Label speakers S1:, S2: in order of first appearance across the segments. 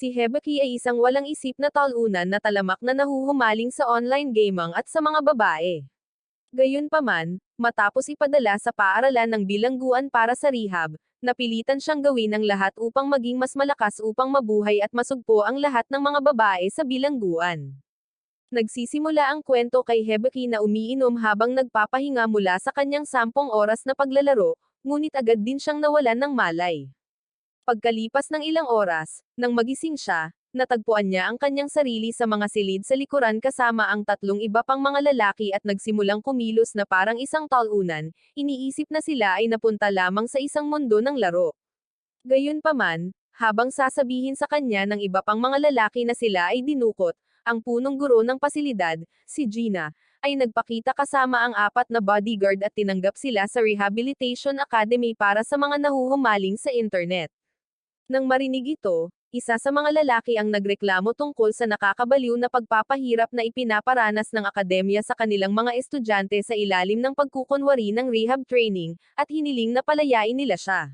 S1: Si Hibiki ay isang walang isip na talunan na talamak na nahuhumaling sa online gaming at sa mga babae. Gayunpaman, matapos ipadala sa paaralan ng bilangguan para sa rehab, napilitan siyang gawin ang lahat upang maging mas malakas upang mabuhay at masugpo ang lahat ng mga babae sa bilangguan. Nagsisimula ang kwento kay Hibiki na umiinom habang nagpapahinga mula sa kanyang 10 oras na paglalaro, ngunit agad din siyang nawalan ng malay. Pagkalipas ng ilang oras, nang magising siya, natagpuan niya ang kanyang sarili sa mga silid sa likuran kasama ang 3 iba pang mga lalaki at nagsimulang kumilos na parang isang talunan, iniisip na sila ay napunta lamang sa isang mundo ng laro. Gayunpaman, habang sasabihin sa kanya ng iba pang mga lalaki na sila ay dinukot, ang punong guro ng pasilidad, si Gina, ay nagpakita kasama ang 4 na bodyguard at tinanggap sila sa Rehabilitation Academy para sa mga nahuhumaling sa internet. Nang marinig ito, isa sa mga lalaki ang nagreklamo tungkol sa nakakabaliw na pagpapahirap na ipinaparanas ng akademya sa kanilang mga estudyante sa ilalim ng pagkukunwari ng rehab training, at hiniling na palayain nila siya.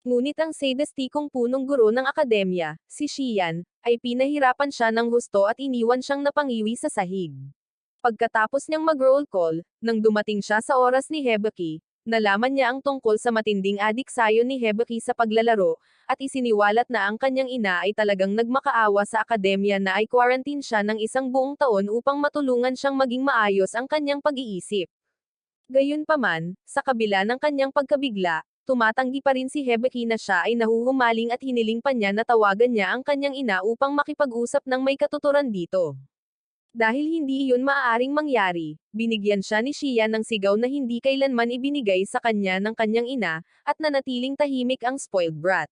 S1: Ngunit ang sadistikong punong guro ng akademya, si Xian, ay pinahirapan siya ng husto at iniwan siyang napangiwi sa sahig. Pagkatapos niyang mag-roll call, nang dumating siya sa oras ni Hibiki, nalaman niya ang tungkol sa matinding adiksayon ni Hibiki sa paglalaro, at isiniwalat na ang kanyang ina ay talagang nagmakaawa sa akademya na ay quarantine siya ng 1 buong taon upang matulungan siyang maging maayos ang kanyang pag-iisip. Gayunpaman, sa kabila ng kanyang pagkabigla, tumatanggi pa rin si Hibiki na siya ay nahuhumaling at hiniling pa niya na tawagan niya ang kanyang ina upang makipag-usap ng may katuturan dito. Dahil hindi iyon maaaring mangyari, binigyan siya ni Xian ng sigaw na hindi kailanman ibinigay sa kanya ng kanyang ina, at nanatiling tahimik ang spoiled brat.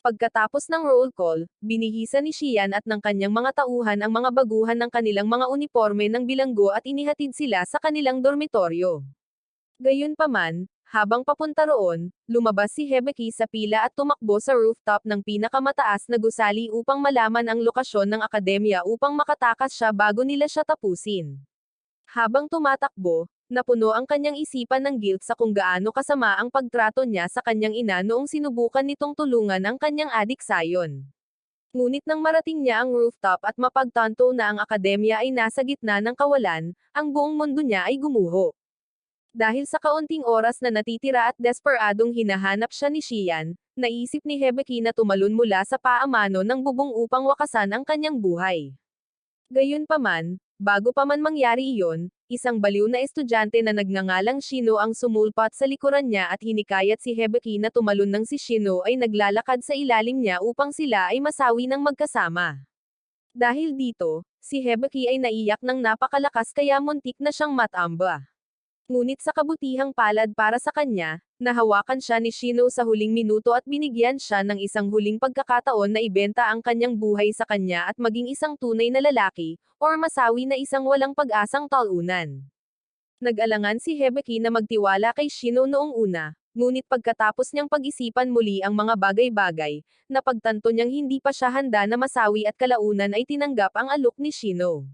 S1: Pagkatapos ng roll call, binihisa ni Xian at ng kanyang mga tauhan ang mga baguhan ng kanilang mga uniforme ng bilanggo at inihatid sila sa kanilang dormitoryo. Gayunpaman, habang papunta roon, lumabas si Hibiki sa pila at tumakbo sa rooftop ng pinakamataas na gusali upang malaman ang lokasyon ng akademya upang makatakas siya bago nila siya tapusin. Habang tumatakbo, napuno ang kanyang isipan ng guilt sa kung gaano kasama ang pagtrato niya sa kanyang ina noong sinubukan nitong tulungan ang kanyang adiksayon. Ngunit nang marating niya ang rooftop at mapagtanto na ang akademya ay nasa gitna ng kawalan, ang buong mundo niya ay gumuho. Dahil sa kaunting oras na natitira at desperadong hinahanap siya ni Xian, naisip ni Hibiki na tumalon mula sa paamano ng bubong upang wakasan ang kanyang buhay. Gayunpaman, bago pa man mangyari iyon, isang baliw na estudyante na nagngangalang Shino ang sumulpat sa likuran niya at hinikayat si Hibiki na tumalon nang si Shino ay naglalakad sa ilalim niya upang sila ay masawi ng magkasama. Dahil dito, si Hibiki ay naiyak ng napakalakas kaya muntik na siyang matamba. Ngunit sa kabutihang palad para sa kanya, nahawakan siya ni Shino sa huling minuto at binigyan siya ng isang huling pagkakataon na ibenta ang kanyang buhay sa kanya at maging isang tunay na lalaki, or masawi na isang walang pag-asang talunan. Nag-alangan si Hibiki na magtiwala kay Shino noong una, ngunit pagkatapos niyang pag-isipan muli ang mga bagay-bagay, napagtanto niyang hindi pa siya handa na masawi at kalaunan ay tinanggap ang alok ni Shino.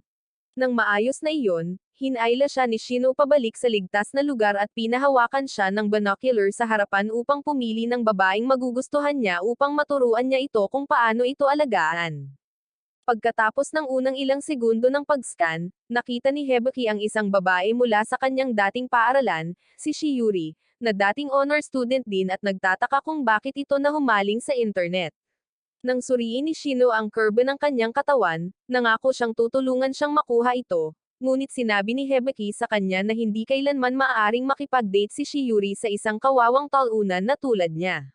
S1: Nang maayos na iyon, hinayla siya ni Shino pabalik sa ligtas na lugar at pinahawakan siya ng binocular sa harapan upang pumili ng babaeng magugustuhan niya upang maturuan niya ito kung paano ito alagaan. Pagkatapos ng unang ilang segundo ng pag-scan, nakita ni Hibiki ang isang babae mula sa kanyang dating paaralan, si Shiuri, na dating honor student din at nagtataka kung bakit ito nahumaling sa internet. Nang suriin ni Shino ang kurbe ng kanyang katawan, nangako siyang tutulungan siyang makuha ito, ngunit sinabi ni Hibiki sa kanya na hindi kailanman maaaring makipag-date si Shiuri sa isang kawawang talunan na tulad niya.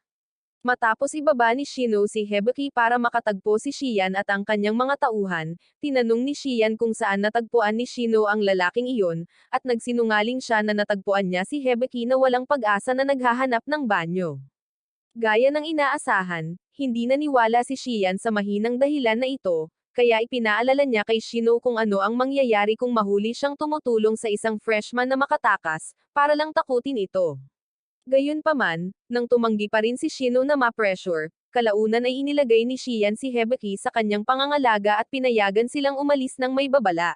S1: Matapos ibaba ni Shino si Hibiki para makatagpo si Xian at ang kanyang mga tauhan, tinanong ni Xian kung saan natagpuan ni Shino ang lalaking iyon, at nagsinungaling siya na natagpuan niya si Hibiki na walang pag-asa na naghahanap ng banyo. Gaya ng inaasahan, hindi naniwala si Xian sa mahinang dahilan na ito, kaya ipinaalala niya kay Shino kung ano ang mangyayari kung mahuli siyang tumutulong sa isang freshman na makatakas, para lang takutin ito. Gayunpaman, nang tumanggi pa rin si Shino na ma-pressure, kalaunan ay inilagay ni Xian si Hibiki sa kanyang pangangalaga at pinayagan silang umalis ng may babala.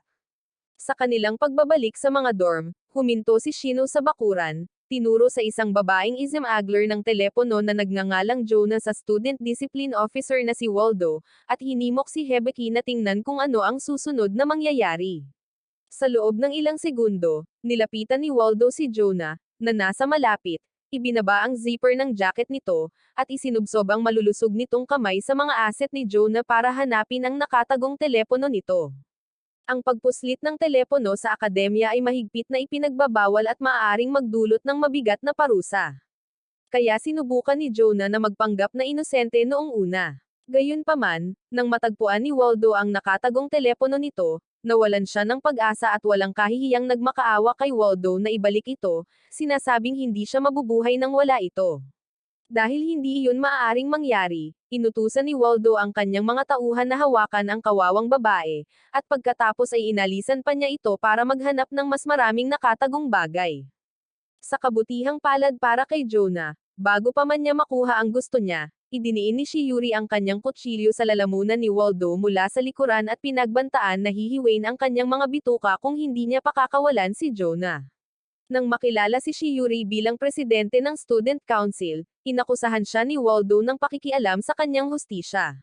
S1: Sa kanilang pagbabalik sa mga dorm, huminto si Shino sa bakuran, tinuro sa isang babaeng ismagler ng telepono na nagngangalang Jonah sa student discipline officer na si Waldo, at hinimok si Hibiki na tingnan kung ano ang susunod na mangyayari. Sa loob ng ilang segundo, nilapitan ni Waldo si Jonah, na nasa malapit, ibinaba ang zipper ng jacket nito, at isinubsob ang malulusog nitong kamay sa mga asset ni Jonah para hanapin ang nakatagong telepono nito. Ang pagpuslit ng telepono sa akademya ay mahigpit na ipinagbabawal at maaaring magdulot ng mabigat na parusa. Kaya sinubukan ni Jonah na magpanggap na inosente noong una. Gayunpaman, nang matagpuan ni Waldo ang nakatagong telepono nito, nawalan siya ng pag-asa at walang kahihiyang nagmakaawa kay Waldo na ibalik ito, sinasabing hindi siya mabubuhay nang wala ito. Dahil hindi iyon maaaring mangyari, inutusan ni Waldo ang kanyang mga tauhan na hawakan ang kawawang babae, at pagkatapos ay inalisan pa niya ito para maghanap ng mas maraming nakatagong bagay. Sa kabutihang palad para kay Jonah, bago pa man niya makuha ang gusto niya, idiniin ni Shiuri ang kanyang kutsilyo sa lalamunan ni Waldo mula sa likuran at pinagbantaan na hihiwain ang kanyang mga bituka kung hindi niya pakakawalan si Jonah. Nang makilala si Shiuri bilang presidente ng Student Council, inakusahan siya ni Waldo ng pakikialam sa kanyang hustisya.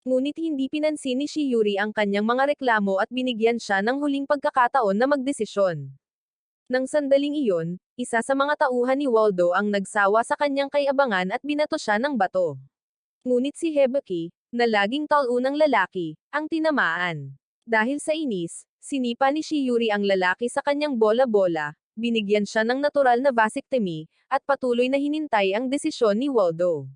S1: Ngunit hindi pinansin ni Shiuri ang kanyang mga reklamo at binigyan siya ng huling pagkakataon na magdesisyon. Nang sandaling iyon, isa sa mga tauhan ni Waldo ang nagsawa sa kanyang kayabangan at binato siya ng bato. Ngunit si Hibiki, na laging talunang lalaki, ang tinamaan. Dahil sa inis, sinipa ni Shiuri ang lalaki sa kanyang bola-bola, binigyan siya ng natural na vasectomy, at patuloy na hinintay ang desisyon ni Waldo.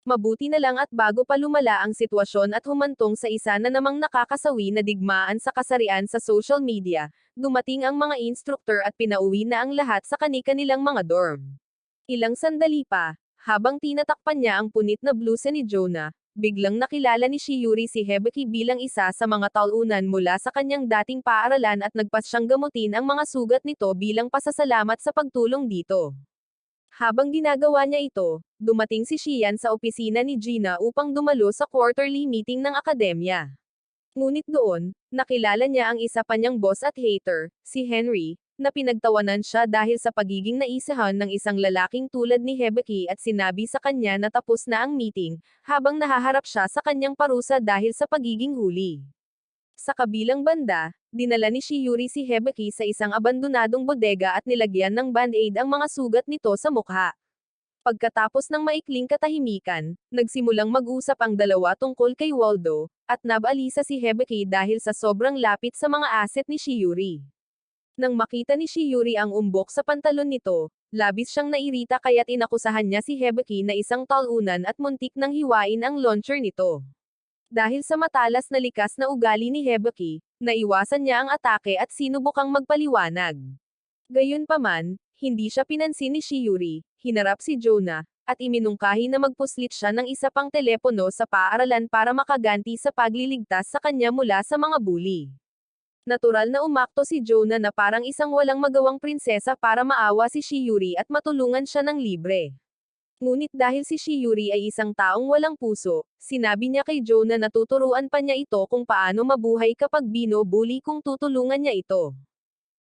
S1: Mabuti na lang at bago pa lumala ang sitwasyon at humantong sa isa na namang nakakasawi na digmaan sa kasarian sa social media, dumating ang mga instructor at pinauwi na ang lahat sa kani-kanilang mga dorm. Ilang sandali pa, habang tinatakpan niya ang punit na blusa ni Jonah, biglang nakilala ni Shiuri si Hibiki bilang isa sa mga talunan mula sa kanyang dating paaralan at nagpas siyang gamutin ang mga sugat nito bilang pasasalamat sa pagtulong dito. Habang ginagawa niya ito, dumating si Shian sa opisina ni Gina upang dumalo sa quarterly meeting ng akademya. Ngunit doon, nakilala niya ang isa pa niyang boss at hater, si Henry, na pinagtawanan siya dahil sa pagiging naisahan ng isang lalaking tulad ni Hibiki at sinabi sa kanya na tapos na ang meeting, habang nahaharap siya sa kanyang parusa dahil sa pagiging huli. Sa kabilang banda, dinala ni Shiuri si Hibiki sa isang abandonadong bodega at nilagyan ng band-aid ang mga sugat nito sa mukha. Pagkatapos ng maikling katahimikan, nagsimulang mag-usap ang dalawa tungkol kay Waldo, at nabalisa si Hibiki dahil sa sobrang lapit sa mga asset ni Shiuri. Nang makita ni Shiuri ang umbok sa pantalon nito, labis siyang nairita kaya't inakusahan niya si Hibiki na isang talunan at muntik nang hiwain ang launcher nito. Dahil sa matalas na likas na ugali ni Hibiki, naiwasan niya ang atake at sinubukang magpaliwanag. Gayunpaman, hindi siya pinansin ni Shiuri, hinarap si Jonah, at iminungkahi na magpuslit siya ng isa pang telepono sa paaralan para makaganti sa pagliligtas sa kanya mula sa mga bully. Natural na umakto si Jonah na parang isang walang magawang prinsesa para maawa si Shiuri at matulungan siya ng libre. Ngunit dahil si Shiuri ay isang taong walang puso, sinabi niya kay Jonah na tuturuan pa niya ito kung paano mabuhay kapag binobully kung tutulungan niya ito.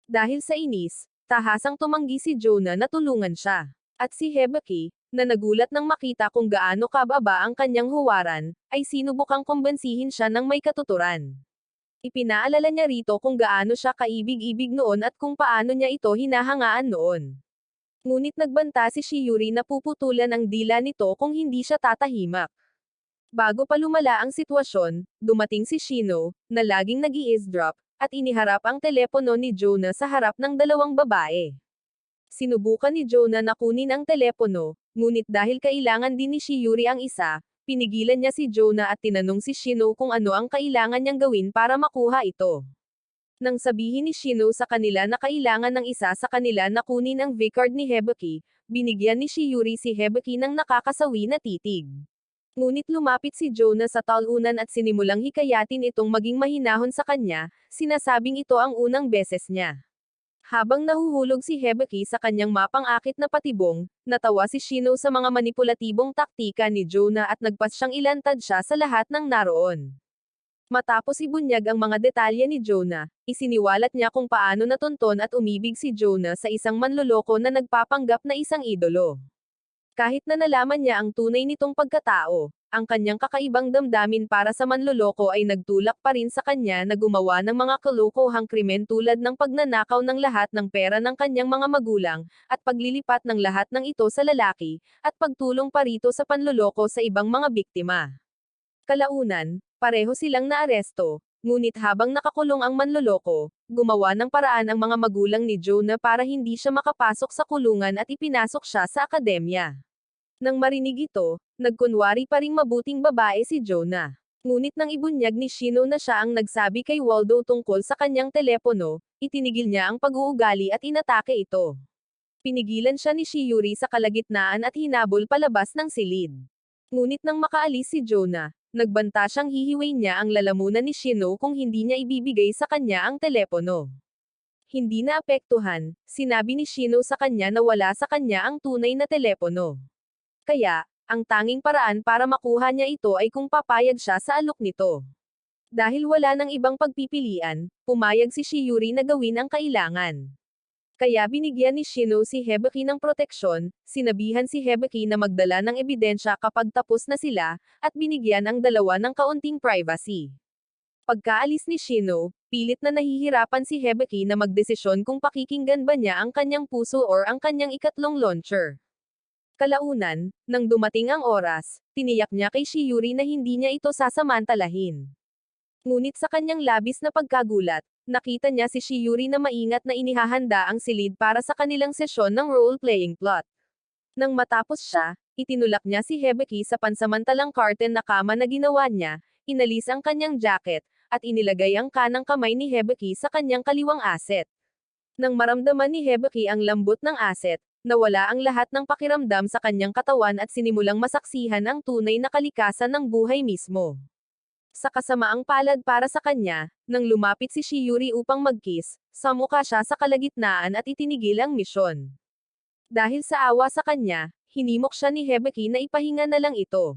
S1: Dahil sa inis, tahasang tumanggi si Jonah na tulungan siya. At si Hibiki, na nagulat nang makita kung gaano kababa ang kanyang huwaran, ay sinubukang kumbensihin siya ng may katuturan. Ipinaalala niya rito kung gaano siya kaibig-ibig noon at kung paano niya ito hinahangaan noon. Ngunit nagbanta si Shiuri na puputulan ang dila nito kung hindi siya tatahimak. Bago pa lumala ang sitwasyon, dumating si Shino, na laging nag-i-eavesdrop, at iniharap ang telepono ni Jonah sa harap ng dalawang babae. Sinubukan ni Jonah na kunin ang telepono, ngunit dahil kailangan din ni Shiuri ang isa, pinigilan niya si Jonah at tinanong si Shino kung ano ang kailangan niyang gawin para makuha ito. Nang sabihin ni Shino sa kanila na kailangan ng isa sa kanila na kunin ang V-card ni Hibiki, binigyan ni Shiuri si Hibiki ng nakakasawi na titig. Ngunit lumapit si Jonah sa talunan at sinimulang hikayatin itong maging mahinahon sa kanya, sinasabing ito ang unang beses niya. Habang nahuhulog si Hibiki sa kanyang mapang-akit na patibong, natawa si Shino sa mga manipulatibong taktika ni Jonah at nagpas siyang ilantad siya sa lahat ng naroon. Matapos ibunyag ang mga detalye ni Jonah, isiniwalat niya kung paano natunton at umibig si Jonah sa isang manloloko na nagpapanggap na isang idolo. Kahit na nalaman niya ang tunay nitong pagkatao, ang kanyang kakaibang damdamin para sa manloloko ay nagtulak pa rin sa kanya na gumawa ng mga kalokohang krimen tulad ng pagnanakaw ng lahat ng pera ng kanyang mga magulang, at paglilipat ng lahat ng ito sa lalaki, at pagtulong pa rito sa panloloko sa ibang mga biktima. Kalaunan, pareho silang naaresto, ngunit habang nakakulong ang manloloko, gumawa ng paraan ang mga magulang ni Jonah para hindi siya makapasok sa kulungan at ipinasok siya sa akademya. Nang marinig ito, nagkunwari pa ring mabuting babae si Jonah. Ngunit nang ibunyag ni Shino na siya ang nagsabi kay Waldo tungkol sa kanyang telepono, itinigil niya ang pag-uugali at inatake ito. Pinigilan siya ni Shiori sa kalagitnaan at hinabol palabas ng silid. Ngunit nang makaalis si Jonah, nagbanta siyang hihiwain niya ang lalamunan ni Shino kung hindi niya ibibigay sa kanya ang telepono. Hindi naapektuhan, sinabi ni Shino sa kanya na wala sa kanya ang tunay na telepono. Kaya, ang tanging paraan para makuha niya ito ay kung papayag siya sa alok nito. Dahil wala nang ibang pagpipilian, pumayag si Shiori na gawin ang kailangan. Kaya binigyan ni Shino si Hibiki ng proteksyon, sinabihan si Hibiki na magdala ng ebidensya kapag tapos na sila, at binigyan ang dalawa ng kaunting privacy. Pagkaalis ni Shino, pilit na nahihirapan si Hibiki na magdesisyon kung pakikinggan ba niya ang kanyang puso or ang kanyang ikatlong launcher. Kalaunan, nang dumating ang oras, tiniyak niya kay Shiori na hindi niya ito sasamantalahin. Ngunit sa kanyang labis na pagkagulat, nakita niya si Shiori na maingat na inihahanda ang silid para sa kanilang sesyon ng role-playing plot. Nang matapos siya, itinulak niya si Hibiki sa pansamantalang curtain na kama na ginawa niya, inalis ang kanyang jacket, at inilagay ang kanang kamay ni Hibiki sa kanyang kaliwang aset. Nang maramdaman ni Hibiki ang lambot ng aset, nawala ang lahat ng pakiramdam sa kanyang katawan at sinimulang masaksihan ang tunay na kalikasan ng buhay mismo. Sa kasamaang palad para sa kanya, nang lumapit si Shiori upang mag-kiss, sumuka siya sa kalagitnaan at itinigil ang misyon. Dahil sa awa sa kanya, hinimok siya ni Hibiki na ipahinga na lang ito.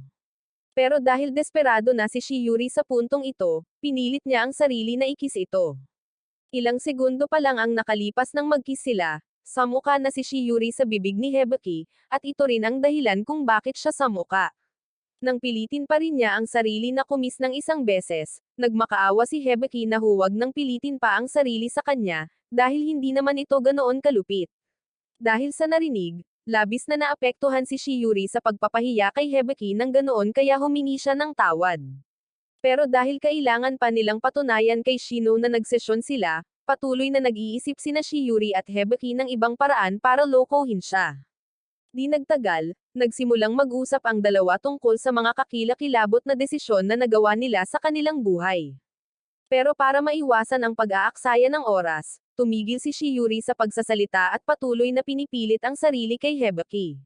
S1: Pero dahil desperado na si Shiori sa puntong ito, pinilit niya ang sarili na ikis ito. Ilang segundo pa lang ang nakalipas nang mag-kiss sila, samuka na si Shiori sa bibig ni Hibiki, at ito rin ang dahilan kung bakit siya samuka. Nang pilitin pa rin niya ang sarili na kumis ng isang beses, nagmakaawa si Hibiki na huwag nang pilitin pa ang sarili sa kanya, dahil hindi naman ito ganoon kalupit. Dahil sa narinig, labis na naapektuhan si Shiori sa pagpapahiya kay Hibiki ng ganoon kaya humingi siya ng tawad. Pero dahil kailangan pa nilang patunayan kay Shino na nagsesyon sila, patuloy na nag-iisip sina Shiori at Hibiki ng ibang paraan para lokohin siya. Di nagtagal, nagsimulang mag-usap ang dalawa tungkol sa mga kakilakilabot na desisyon na nagawa nila sa kanilang buhay. Pero para maiwasan ang pag-aaksaya ng oras, tumigil si Shiori sa pagsasalita at patuloy na pinipilit ang sarili kay Hibiki.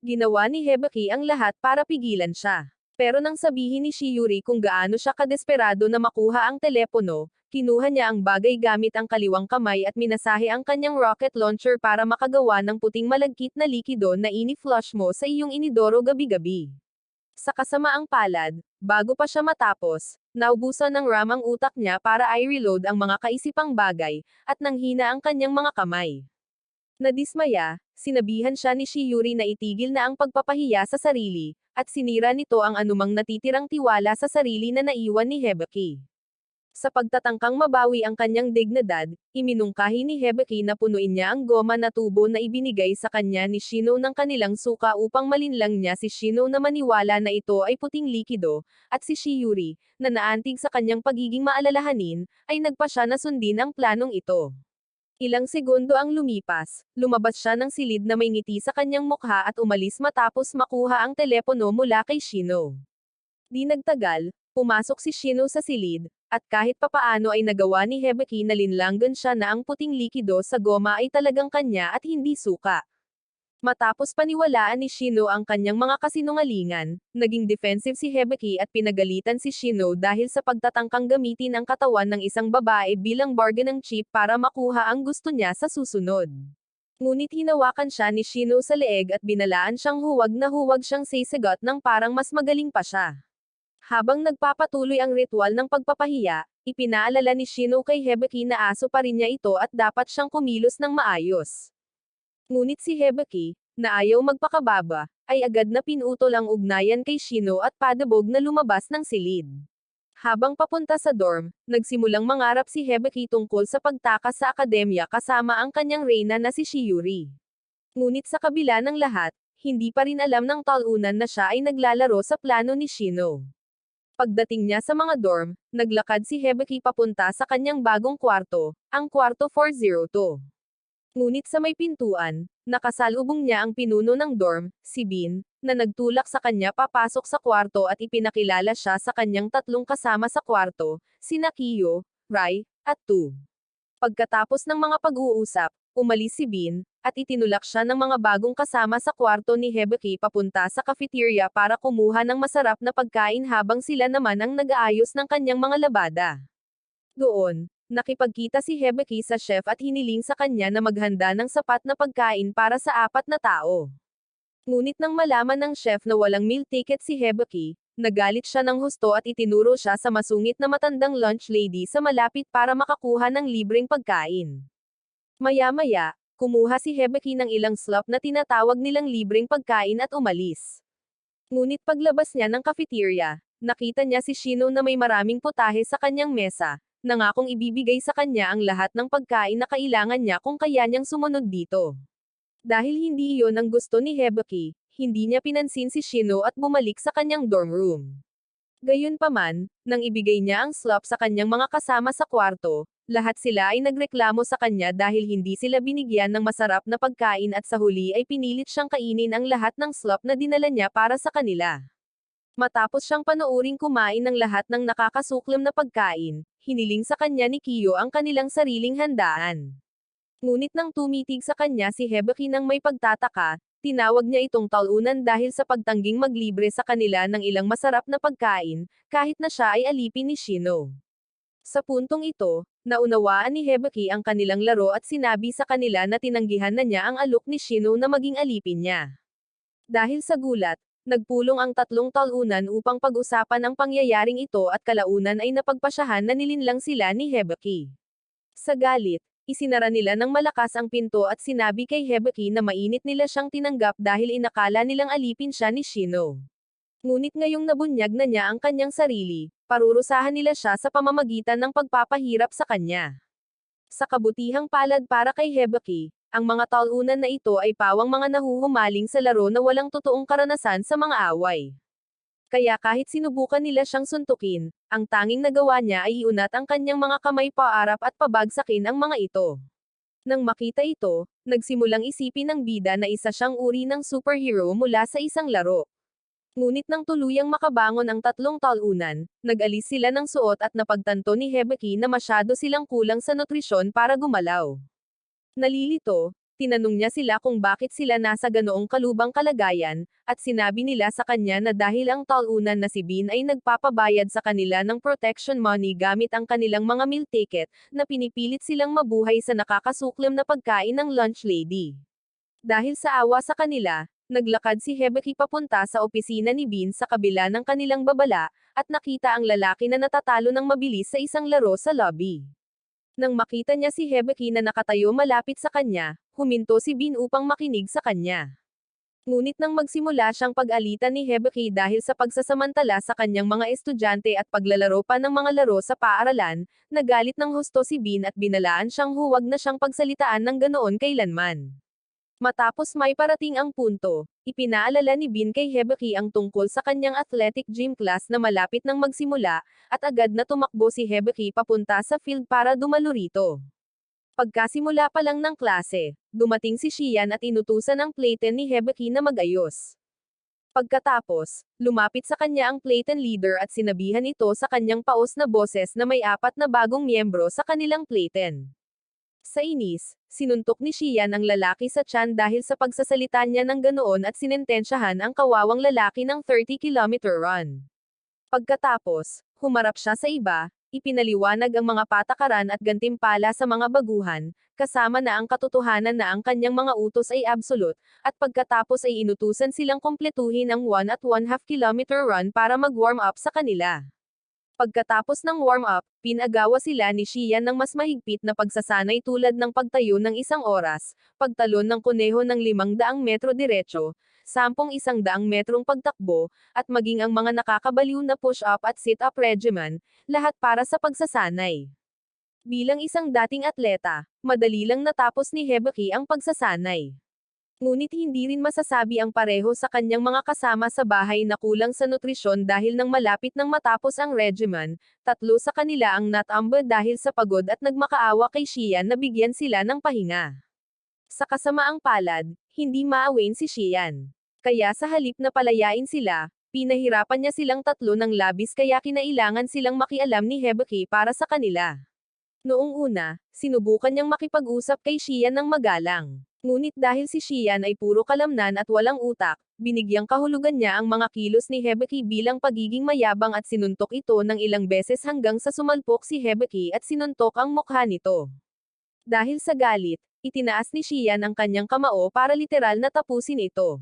S1: Ginawa ni Hibiki ang lahat para pigilan siya. Pero nang sabihin ni Shiori kung gaano siya kadesperado na makuha ang telepono, kinuha niya ang bagay gamit ang kaliwang kamay at minasahe ang kanyang rocket launcher para makagawa ng puting malagkit na likido na ini-flush mo sa iyong inidoro gabi-gabi. Sa kasamaang palad, bago pa siya matapos, naubusan ng RAM ang utak niya para i-reload ang mga kaisipang bagay, at nanghina ang kanyang mga kamay. Nadismaya, sinabihan siya ni Shiori na itigil na ang pagpapahiya sa sarili, at sinira nito ang anumang natitirang tiwala sa sarili na naiwan ni Hibiki. Sa pagtatangkang mabawi ang kanyang dignidad, iminungkahi ni Hibiki na punuin niya ang goma na tubo na ibinigay sa kanya ni Shino ng kanilang suka upang malinlang niya si Shino na maniwala na ito ay puting likido, at si Shiori, na naantig sa kanyang pagiging maalalahanin, ay nagpa siya na sundin ang planong ito. Ilang segundo ang lumipas, lumabas siya ng silid na may ngiti sa kanyang mukha at umalis matapos makuha ang telepono mula kay Shino. Di nagtagal, pumasok si Shino sa silid, at kahit papaano ay nagawa ni Hibiki na linlanggan siya na ang puting likido sa goma ay talagang kanya at hindi suka. Matapos paniwalaan ni Shino ang kanyang mga kasinungalingan, naging defensive si Hibiki at pinagalitan si Shino dahil sa pagtatangkang gamitin ang katawan ng isang babae bilang bargaining chip para makuha ang gusto niya sa susunod. Ngunit hinawakan siya ni Shino sa leeg at binalaan siyang huwag na huwag siyang sasagot ng parang mas magaling pa siya. Habang nagpapatuloy ang ritual ng pagpapahiya, ipinaalala ni Shino kay Hibiki na aso pa rin niya ito at dapat siyang kumilos ng maayos. Ngunit si Hibiki, na ayaw magpakababa, ay agad na pinutol ang ugnayan kay Shino at padabog na lumabas ng silid. Habang papunta sa dorm, nagsimulang mangarap si Hibiki tungkol sa pagtakas sa akademya kasama ang kanyang reyna na si Shiuri. Ngunit sa kabila ng lahat, hindi pa rin alam ng talunan na siya ay naglalaro sa plano ni Shino. Pagdating niya sa mga dorm, naglakad si Hibiki papunta sa kanyang bagong kwarto, ang kwarto 402. Ngunit sa may pintuan, nakasalubong niya ang pinuno ng dorm, si Bin, na nagtulak sa kanya papasok sa kwarto at ipinakilala siya sa kanyang tatlong kasama sa kwarto, sina Kiyo, Rai, at Tu. Pagkatapos ng mga pag-uusap, umalis si Bin, at itinulak siya ng mga bagong kasama sa kwarto ni Hibiki papunta sa cafeteria para kumuha ng masarap na pagkain habang sila naman ang nag-aayos ng kanyang mga labada. Doon, nakipagkita si Hibiki sa chef at hiniling sa kanya na maghanda ng sapat na pagkain para sa 4 na tao. Ngunit nang malaman ng chef na walang meal ticket si Hibiki, nagalit siya ng husto at itinuro siya sa masungit na matandang lunch lady sa malapit para makakuha ng libreng pagkain. Maya-maya, kumuha si Hibiki ng ilang slop na tinatawag nilang libreng pagkain at umalis. Ngunit paglabas niya ng cafeteria, nakita niya si Shino na may maraming putahe sa kanyang mesa, nangakong ibibigay sa kanya ang lahat ng pagkain na kailangan niya kung kaya niyang sumunod dito. Dahil hindi iyon ang gusto ni Hibiki, hindi niya pinansin si Shino at bumalik sa kanyang dorm room. Gayunpaman, nang ibigay niya ang slop sa kanyang mga kasama sa kwarto, lahat sila ay nagreklamo sa kanya dahil hindi sila binigyan ng masarap na pagkain at sa huli ay pinilit siyang kainin ang lahat ng slop na dinala niya para sa kanila. Matapos siyang panooring kumain ng lahat ng nakakasuklam na pagkain, hiniling sa kanya ni Kiyo ang kanilang sariling handaan. Ngunit nang tumitig sa kanya si Hibiki nang may pagtataka, tinawag niya itong talunan dahil sa pagtangging maglibre sa kanila ng ilang masarap na pagkain, kahit na siya ay alipin ni Shino. Sa puntong ito, naunawaan ni Hibiki ang kanilang laro at sinabi sa kanila na tinanggihan na niya ang alok ni Shino na maging alipin niya. Dahil sa gulat, nagpulong ang tatlong talunan upang pag-usapan ang pangyayaring ito at kalaunan ay napagpasyahan na nilinlang sila ni Hibiki. Sa galit, isinara nila ng malakas ang pinto at sinabi kay Hibiki na mainit nila siyang tinanggap dahil inakala nilang alipin siya ni Shino. Ngunit ngayong nabunyag na niya ang kanyang sarili, parurusahan nila siya sa pamamagitan ng pagpapahirap sa kanya. Sa kabutihang palad para kay Hibiki, ang mga talunan na ito ay pawang mga nahuhumaling sa laro na walang totoong karanasan sa mga away. Kaya kahit sinubukan nila siyang suntukin, ang tanging nagawa niya ay iunat ang kanyang mga kamay paarap at pabagsakin ang mga ito. Nang makita ito, nagsimulang isipin ng bida na isa siyang uri ng superhero mula sa isang laro. Ngunit nang tuluyang makabangon ang tatlong talunan, nag-alis sila ng suot at napagtanto ni Hibiki na masyado silang kulang sa nutrisyon para gumalaw. Nalilito, tinanong niya sila kung bakit sila nasa ganoong kalubang kalagayan, at sinabi nila sa kanya na dahil ang talunan na si Bin ay nagpapabayad sa kanila ng protection money gamit ang kanilang mga meal ticket, na pinipilit silang mabuhay sa nakakasuklam na pagkain ng lunch lady. Dahil sa awa sa kanila, naglakad si Hibiki papunta sa opisina ni Bin sa kabila ng kanilang babala, at nakita ang lalaki na natatalo ng mabilis sa isang laro sa lobby. Nang makita niya si Hibiki na nakatayo malapit sa kanya, huminto si Bin upang makinig sa kanya. Ngunit nang magsimula siyang pag-alitan ni Hibiki dahil sa pagsasamantala sa kanyang mga estudyante at paglalaro pa ng mga laro sa paaralan, nagalit ng husto si Bin at binalaan siyang huwag na siyang pagsalitaan ng ganoon kailanman. Matapos may parating ang punto, ipinaalala ni Bin kay Hibiki ang tungkol sa kanyang athletic gym class na malapit nang magsimula, at agad na tumakbo si Hibiki papunta sa field para dumalo rito. Pagkasimula pa lang ng klase, dumating si Shian at inutusan ang Playten ni Hibiki na mag-ayos. Pagkatapos, lumapit sa kanya ang Playten leader at sinabihan ito sa kanyang paos na boses na may 4 na bagong miyembro sa kanilang Playten. Sa inis, sinuntok ni Shian ang lalaki sa tiyan dahil sa pagsasalita niya ng ganoon at sinentensyahan ang kawawang lalaki ng 30-kilometer run. Pagkatapos, humarap siya sa iba, ipinaliwanag ang mga patakaran at gantimpala sa mga baguhan, kasama na ang katotohanan na ang kanyang mga utos ay absolute, at pagkatapos ay inutusan silang kumpletuhin ang 1.5 kilometer run para mag-warm up sa kanila. Pagkatapos ng warm-up, pinagawa sila ni Xian ng mas mahigpit na pagsasanay tulad ng pagtayo ng 1 oras, pagtalon ng kuneho ng 500 metro diretso, 10 metrong pagtakbo, at maging ang mga nakakabaliw na push-up at sit-up regimen, lahat para sa pagsasanay. Bilang isang dating atleta, madali lang natapos ni Hibiki ang pagsasanay. Ngunit hindi rin masasabi ang pareho sa kanyang mga kasama sa bahay na kulang sa nutrisyon dahil nang malapit nang matapos ang regimen, 3 sa kanila ang natamba dahil sa pagod at nagmakaawa kay Xian na bigyan sila ng pahinga. Sa kasamaang palad, hindi maawain si Xian. Kaya sa halip na palayain sila, pinahirapan niya silang 3 ng labis kaya kinailangan silang makialam ni Hibiki para sa kanila. Noong una, sinubukan niyang makipag-usap kay Xian ng magalang. Ngunit dahil si Xian ay puro kalamnan at walang utak, binigyang kahulugan niya ang mga kilos ni Hibiki bilang pagiging mayabang at sinuntok ito ng ilang beses hanggang sa sumalpok si Hibiki at sinuntok ang mukha nito. Dahil sa galit, itinaas ni Xian ang kanyang kamao para literal na tapusin ito.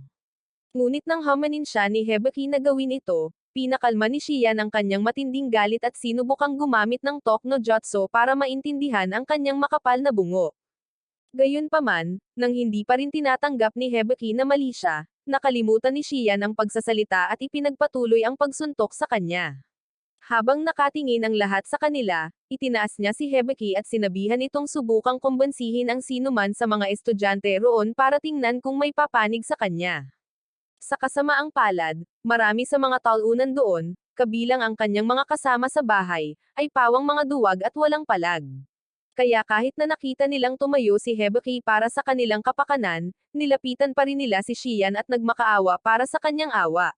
S1: Ngunit nang hamanin siya ni Hibiki na gawin ito, pinakalma ni Xian ang kanyang matinding galit at sinubukang gumamit ng Talk no Jutsu para maintindihan ang kanyang makapal na bungo. Gayunpaman, nang hindi pa rin tinatanggap ni Hibiki na mali siya, nakalimutan ni Xian ang pagsasalita at ipinagpatuloy ang pagsuntok sa kanya. Habang nakatingin ang lahat sa kanila, itinaas niya si Hibiki at sinabihan itong subukang kumbensihin ang sinuman sa mga estudyante roon para tingnan kung may papanig sa kanya. Sa kasamaang palad, marami sa mga talunan doon, kabilang ang kanyang mga kasama sa bahay, ay pawang mga duwag at walang palag. Kaya kahit na nakita nilang tumayo si Hibiki para sa kanilang kapakanan, nilapitan pa rin nila si Xian at nagmakaawa para sa kanyang awa.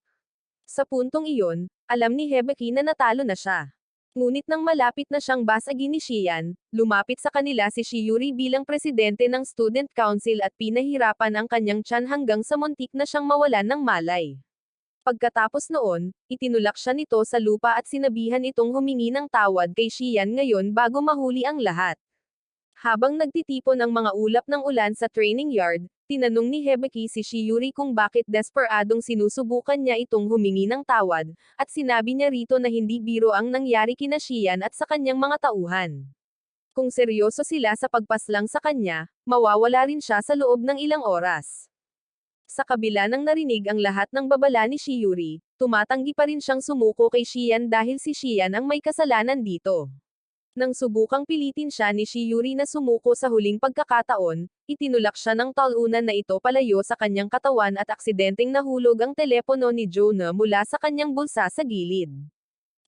S1: Sa puntong iyon, alam ni Hibiki na natalo na siya. Ngunit nang malapit na siyang basagin ni Xian, lumapit sa kanila si Shiyuri bilang presidente ng Student Council at pinahirapan ang kanyang tiyan hanggang sa muntik na siyang mawalan ng malay. Pagkatapos noon, itinulak siya nito sa lupa at sinabihan itong humingi ng tawad kay Xian ngayon bago mahuli ang lahat. Habang nagtitipon ang mga ulap ng ulan sa training yard, tinanong ni Hibiki si Shiyuri kung bakit desperadong sinusubukan niya itong humingi ng tawad, at sinabi niya rito na hindi biro ang nangyari kina Xian at sa kanyang mga tauhan. Kung seryoso sila sa pagpaslang sa kanya, mawawala rin siya sa loob ng ilang oras. Sa kabila ng narinig ang lahat ng babala ni Shiyuri, tumatanggi pa rin siyang sumuko kay Xian dahil si Xian ang may kasalanan dito. Nang subukang pilitin siya ni Shiyuri na sumuko sa huling pagkakataon, itinulak siya ng talunan na ito palayo sa kanyang katawan at aksidenteng nahulog ang telepono ni Jonah mula sa kanyang bulsa sa gilid.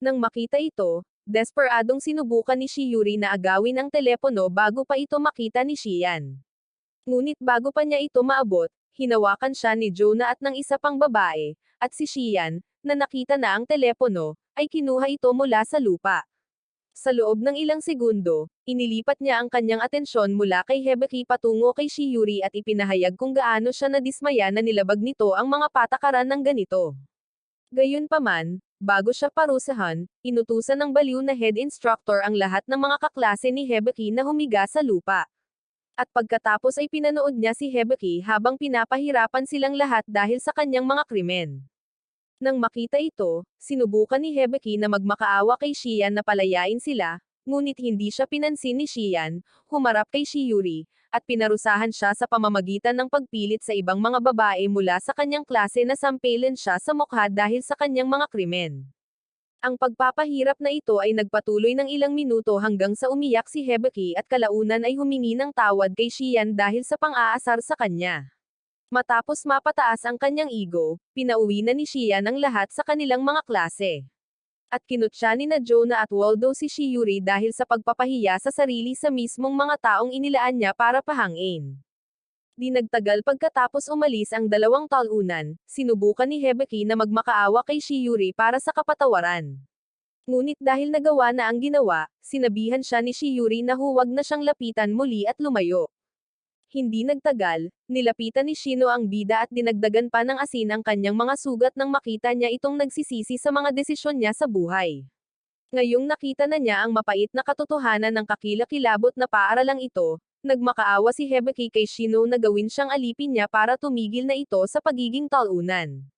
S1: Nang makita ito, desperadong sinubukan ni Shiyuri na agawin ang telepono bago pa ito makita ni Xian. Ngunit bago pa niya ito maabot, hinawakan siya ni Jonah at ng isa pang babae, at si Xian, na nakita na ang telepono, ay kinuha ito mula sa lupa. Sa loob ng ilang segundo, inilipat niya ang kanyang atensyon mula kay Hibiki patungo kay Shiyuri at ipinahayag kung gaano siya nadismaya na nilabag nito ang mga patakaran ng ganito. Gayunpaman, bago siya parusahan, inutusan ng baliw na head instructor ang lahat ng mga kaklase ni Hibiki na humiga sa lupa. At pagkatapos ay pinanood niya si Hibiki habang pinapahirapan silang lahat dahil sa kanyang mga krimen. Nang makita ito, sinubukan ni Hibiki na magmakaawa kay Xian na palayain sila, ngunit hindi siya pinansin ni Xian, humarap kay Shiyuri, at pinarusahan siya sa pamamagitan ng pagpilit sa ibang mga babae mula sa kanyang klase na sampilin siya sa mukha dahil sa kanyang mga krimen. Ang pagpapahirap na ito ay nagpatuloy ng ilang minuto hanggang sa umiyak si Hibiki at kalaunan ay humingi ng tawad kay Xian dahil sa pang-aasar sa kanya. Matapos mapataas ang kanyang ego, pinauwi na ni Xian ang lahat sa kanilang mga klase. At kinutya ni na Jonah at Waldo si Shiyuri dahil sa pagpapahiya sa sarili sa mismong mga taong inilaan niya para pahangin. Di nagtagal pagkatapos umalis ang dalawang talunan, sinubukan ni Hibiki na magmakaawa kay Shiyuri para sa kapatawaran. Ngunit dahil nagawa na ang ginawa, sinabihan siya ni Shiyuri na huwag na siyang lapitan muli at lumayo. Hindi nagtagal, nilapitan ni Shino ang bida at dinagdagan pa ng asin ang kanyang mga sugat nang makita niya itong nagsisisi sa mga desisyon niya sa buhay. Ngayong nakita na niya ang mapait na katotohanan ng kakilakilabot na paaralang ito, nagmakaawa si Hibiki kay Shino na gawin siyang alipin niya para tumigil na ito sa pagiging talunan.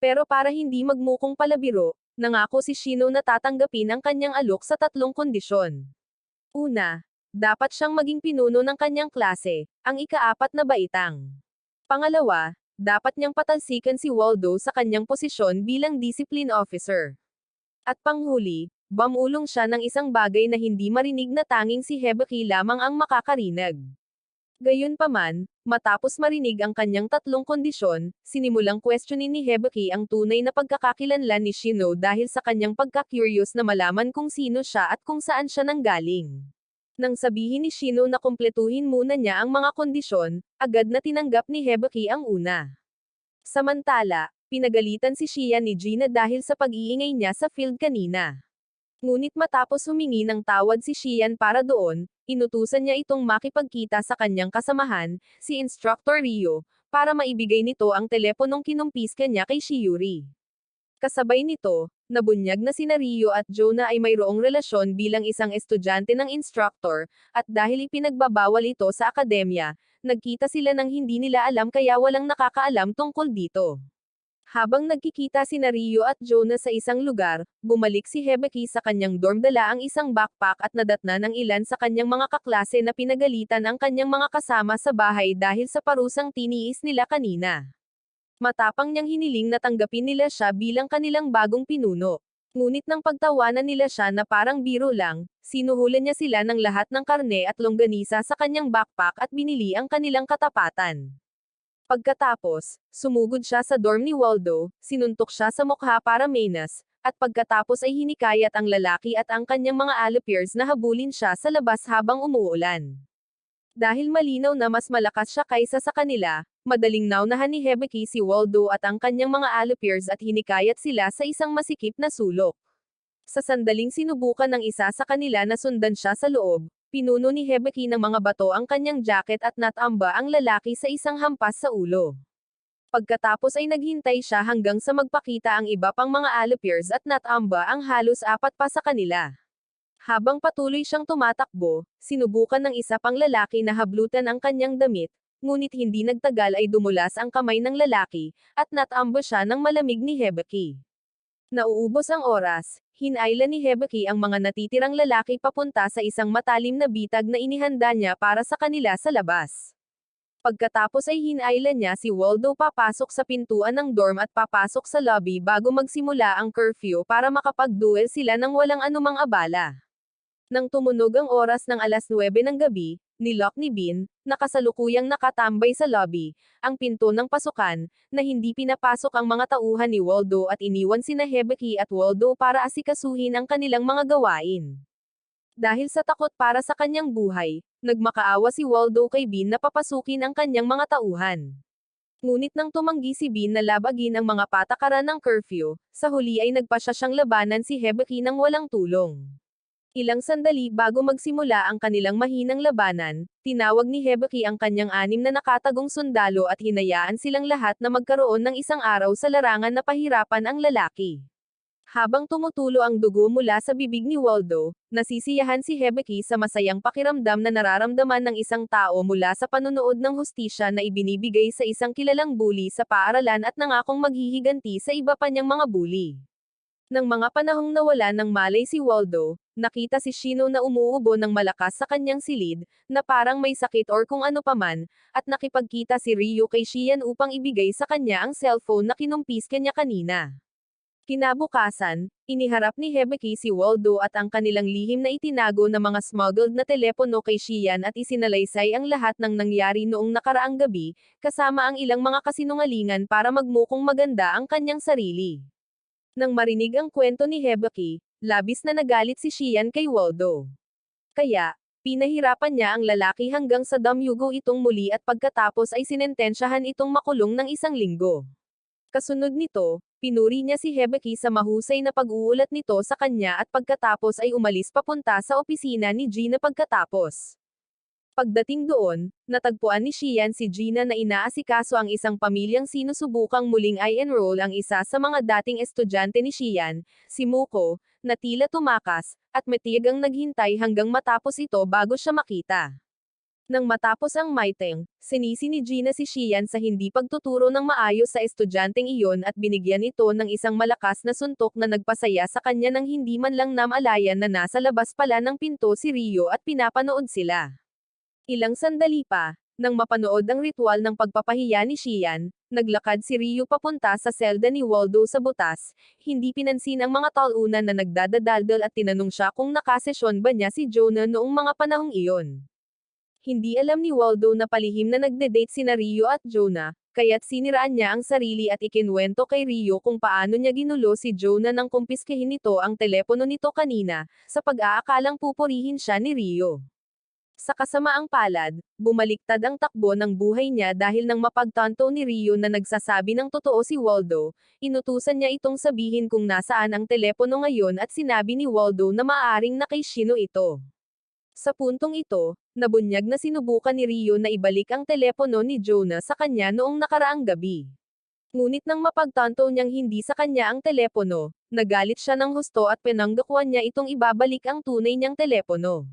S1: Pero para hindi magmukong palabiro, nangako si Shino na tatanggapin ang kanyang alok sa 3 kondisyon. Una, dapat siyang maging pinuno ng kanyang klase, ang ika-4 na baitang. Pangalawa, dapat niyang patalsikan si Waldo sa kanyang posisyon bilang discipline officer. At panghuli, bamulong siya ng isang bagay na hindi marinig na tanging si Hibiki lamang ang makakarinig. Gayunpaman, matapos marinig ang kanyang 3 kondisyon, sinimulang questionin ni Hibiki ang tunay na pagkakakilanlan ni Shino dahil sa kanyang pagka-curious na malaman kung sino siya at kung saan siya nanggaling. Nang sabihin ni Shino na kumpletuhin muna niya ang mga kondisyon, agad na tinanggap ni Hibiki ang una. Samantala, pinagalitan si Shian ni Gina dahil sa pag-iingay niya sa field kanina. Ngunit matapos humingi ng tawad si Shian para doon, inutusan niya itong makipagkita sa kanyang kasamahan, si Instructor Ryo, para maibigay nito ang teleponong kinumpiska niya kay Shiuri. Kasabay nito, nabunyag na sina Ryo at Jonah ay mayroong relasyon bilang isang estudyante ng instructor, at dahil ipinagbabawal ito sa akademya, nagkita sila ng hindi nila alam kaya walang nakakaalam tungkol dito. Habang nagkikita sina Ryo at Jonah sa isang lugar, bumalik si Hibiki sa kanyang dorm dala ang isang backpack at nadatna ng ilan sa kanyang mga kaklase na pinagalitan ang kanyang mga kasama sa bahay dahil sa parusang tiniis nila kanina. Matapang niyang hiniling na tanggapin nila siya bilang kanilang bagong pinuno. Ngunit nang pagtawanan nila siya na parang biro lang, sinuhulan niya sila ng lahat ng karne at longganisa sa kanyang backpack at binili ang kanilang katapatan. Pagkatapos, sumugod siya sa dorm ni Waldo, sinuntok siya sa mukha para menas, at pagkatapos ay hinikayat ang lalaki at ang kanyang mga allopiers na habulin siya sa labas habang umuulan. Dahil malinaw na mas malakas siya kaysa sa kanila, madaling naunahan ni Hibiki si Waldo at ang kanyang mga allopiers at hinikayat sila sa isang masikip na sulok. Sa sandaling sinubukan ng isa sa kanila na sundan siya sa loob, pinuno ni Hibiki ng mga bato ang kanyang jacket at natamba ang lalaki sa isang hampas sa ulo. Pagkatapos ay naghintay siya hanggang sa magpakita ang iba pang mga allopiers at natamba ang halos 4 pa sa kanila. Habang patuloy siyang tumatakbo, sinubukan ng isa pang lalaki na hablutan ang kanyang damit, ngunit hindi nagtagal ay dumulas ang kamay ng lalaki, at natamba siya ng malamig ni Hibiki. Nauubos ang oras, hinayla ni Hibiki ang mga natitirang lalaki papunta sa isang matalim na bitag na inihanda niya para sa kanila sa labas. Pagkatapos ay hinayla niya si Waldo papasok sa pintuan ng dorm at papasok sa lobby bago magsimula ang curfew para makapag-duel sila ng walang anumang abala. Nang tumunog ang oras ng 9 ng gabi, nilock ni Bin, na kasalukuyang nakatambay sa lobby, ang pinto ng pasukan, na hindi pinapasok ang mga tauhan ni Waldo at iniwan sina Hibiki at Waldo para asikasuhin ang kanilang mga gawain. Dahil sa takot para sa kanyang buhay, nagmakaawa si Waldo kay Bin na papasukin ang kanyang mga tauhan. Ngunit nang tumanggi si Bin na labagin ang mga patakaran ng curfew, sa huli ay nagpasya siyang labanan si Hibiki ng walang tulong. Ilang sandali bago magsimula ang kanilang mahinang labanan, tinawag ni Hibiki ang kanyang 6 na nakatagong sundalo at hinayaan silang lahat na magkaroon ng isang araw sa larangan na pahirapan ang lalaki. Habang tumutulo ang dugo mula sa bibig ni Waldo, nasisiyahan si Hibiki sa masayang pakiramdam na nararamdaman ng isang tao mula sa panunood ng hustisya na ibinibigay sa isang kilalang bully sa paaralan at nangakong maghihiganti sa iba pa niyang mga bully. Nang mga panahong nawala ng malay si Waldo, nakita si Shino na umuubo ng malakas sa kanyang silid, na parang may sakit or kung ano paman, at nakipagkita si Ryo kay Shian upang ibigay sa kanya ang cellphone na kinumpiska niya kanina. Kinabukasan, iniharap ni Hibiki si Waldo at ang kanilang lihim na itinago na mga smuggled na telepono kay Shian at isinalaysay ang lahat ng nangyari noong nakaraang gabi, kasama ang ilang mga kasinungalingan para magmukong maganda ang kanyang sarili. Nang marinig ang kwento ni Hibiki, labis na nagalit si Shian kay Waldo. Kaya, pinahirapan niya ang lalaki hanggang sa damyugo itong muli at pagkatapos ay sinentensyahan itong makulong ng 1 linggo. Kasunod nito, pinuri niya si Hibiki sa mahusay na pag-uulat nito sa kanya at pagkatapos ay umalis papunta sa opisina ni Gina pagkatapos. Pagdating doon, natagpuan ni Xian si Gina na inaasikaso ang isang pamilyang sinusubukang muling i-enroll ang isa sa mga dating estudyante ni Xian, si Muko, na tila tumakas, at matiyagang naghintay hanggang matapos ito bago siya makita. Nang matapos ang meeting, sinisi ni Gina si Xian sa hindi pagtuturo ng maayos sa estudyanteng iyon at binigyan ito ng isang malakas na suntok na nagpasaya sa kanya nang hindi man lang namalayan na nasa labas pala ng pinto si Rio at pinapanood sila. Ilang sandali pa, nang mapanood ang ritual ng pagpapahiya ni Xian, naglakad si Rio papunta sa selda ni Waldo sa butas, hindi pinansin ang mga talunan na nagdadadaldal at tinanong siya kung nakasesyon ba niya si Jonah noong mga panahong iyon. Hindi alam ni Waldo na palihim na nagde-date sina Rio at Jonah, kaya't siniraan niya ang sarili at ikinwento kay Rio kung paano niya ginulo si Jonah nang kumpiskahin nito ang telepono nito kanina, sa pag-aakalang pupurihin siya ni Rio. Sa kasamaang palad, bumaliktad ang takbo ng buhay niya dahil nang mapagtanto ni Rio na nagsasabi ng totoo si Waldo, inutusan niya itong sabihin kung nasaan ang telepono ngayon at sinabi ni Waldo na maaaring na kay Shino ito. Sa puntong ito, nabunyag na sinubukan ni Rio na ibalik ang telepono ni Jonah sa kanya noong nakaraang gabi. Ngunit nang mapagtanto niyang hindi sa kanya ang telepono, nagalit siya ng husto at pinanggakuan niya itong ibabalik ang tunay niyang telepono.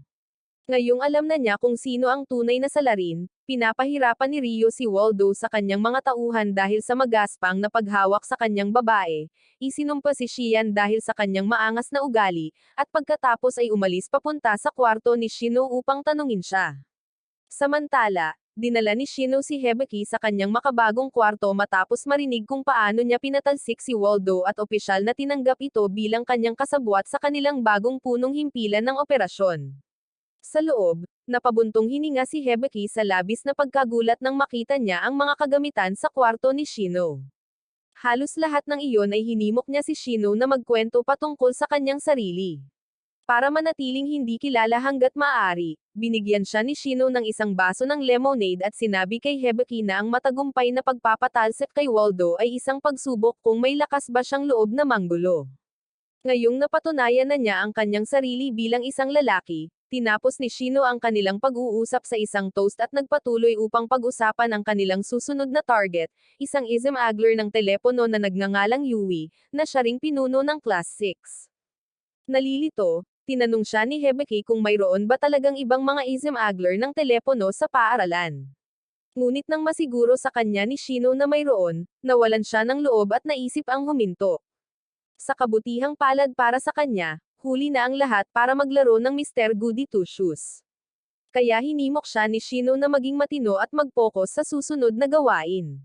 S1: Ngayong alam na niya kung sino ang tunay na salarin, pinapahirapan ni Rio si Waldo sa kanyang mga tauhan dahil sa magaspang na paghawak sa kanyang babae, isinumpa si Xian dahil sa kanyang maangas na ugali, at pagkatapos ay umalis papunta sa kwarto ni Shino upang tanungin siya. Samantala, dinala ni Shino si Hibiki sa kanyang makabagong kwarto matapos marinig kung paano niya pinatalsik si Waldo at opisyal na tinanggap ito bilang kanyang kasabwat sa kanilang bagong punong himpilan ng operasyon. Sa loob, napabuntong hininga si Hibiki sa labis na pagkagulat nang makita niya ang mga kagamitan sa kwarto ni Shino. Halos lahat ng iyon ay hinimok niya si Shino na magkwento patungkol sa kanyang sarili. Para manatiling hindi kilala hanggat maaari, binigyan siya ni Shino ng isang baso ng lemonade at sinabi kay Hibiki na ang matagumpay na pagpapatalsik kay Waldo ay isang pagsubok kung may lakas ba siyang loob na manggulo. Ngayong napatunayan na niya ang kanyang sarili bilang isang lalaki, tinapos ni Shino ang kanilang pag-uusap sa isang toast at nagpatuloy upang pag-usapan ang kanilang susunod na target, isang ism angler ng telepono na nagngangalang Yui, na siya ring pinuno ng Class 6. Nalilito, tinanong siya ni Hibiki kung mayroon ba talagang ibang mga ism angler ng telepono sa paaralan. Ngunit nang masiguro sa kanya ni Shino na mayroon, nawalan siya ng loob at naisip ang huminto. Sa kabutihang palad para sa kanya, huli na ang lahat para maglaro ng Mr. Goody Two Shoes. Kaya hinimok siya ni Shino na maging matino at mag-focus sa susunod na gawain.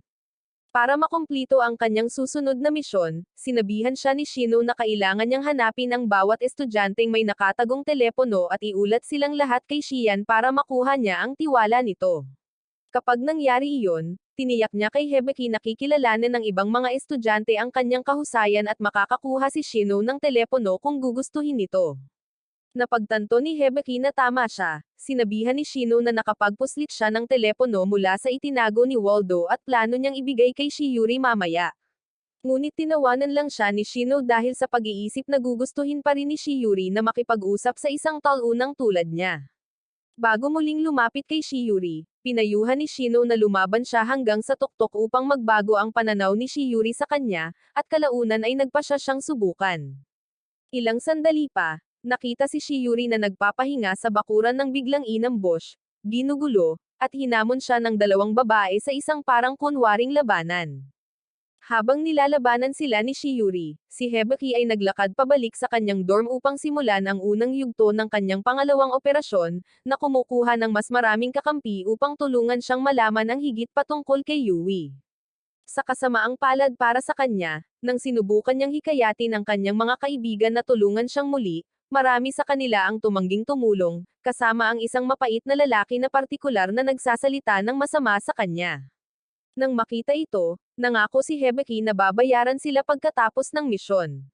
S1: Para makumplito ang kanyang susunod na misyon, sinabihan siya ni Shino na kailangan niyang hanapin ang bawat estudyanteng may nakatagong telepono at iulat silang lahat kay Xian para makuha niya ang tiwala nito. Kapag nangyari iyon, tiniyak niya kay Hibiki na kikilalanin ng ibang mga estudyante ang kanyang kahusayan at makakakuha si Shino ng telepono kung gugustuhin nito. Napagtanto ni Hibiki na tama siya, sinabihan ni Shino na nakapagpuslit siya ng telepono mula sa itinago ni Waldo at plano niyang ibigay kay Shiuri mamaya. Ngunit tinawanan lang siya ni Shino dahil sa pag-iisip na gugustuhin pa rin ni Shiuri na makipag-usap sa isang talunang tulad niya. Bago muling lumapit kay Shiuri, pinayuhan ni Shino na lumaban siya hanggang sa tuktok upang magbago ang pananaw ni Shiuri sa kanya, at kalaunan ay nagpasya siyang subukan. Ilang sandali pa, nakita si Shiuri na nagpapahinga sa bakuran ng biglang inambush, ginugulo, at hinamon siya ng dalawang babae sa isang parang kunwaring labanan. Habang nilalabanan sila ni Shiuri, si Hibiki ay naglakad pabalik sa kanyang dorm upang simulan ang unang yugto ng kanyang pangalawang operasyon, na kumukuha ng mas maraming kakampi upang tulungan siyang malaman ang higit patungkol kay Yui. Sa kasamaang palad para sa kanya, nang sinubukan niyang hikayatin ang kanyang mga kaibigan na tulungan siyang muli, marami sa kanila ang tumangging tumulong, kasama ang isang mapait na lalaki na partikular na nagsasalita ng masama sa kanya. Nang makita ito, nangako si Hibiki na babayaran sila pagkatapos ng misyon.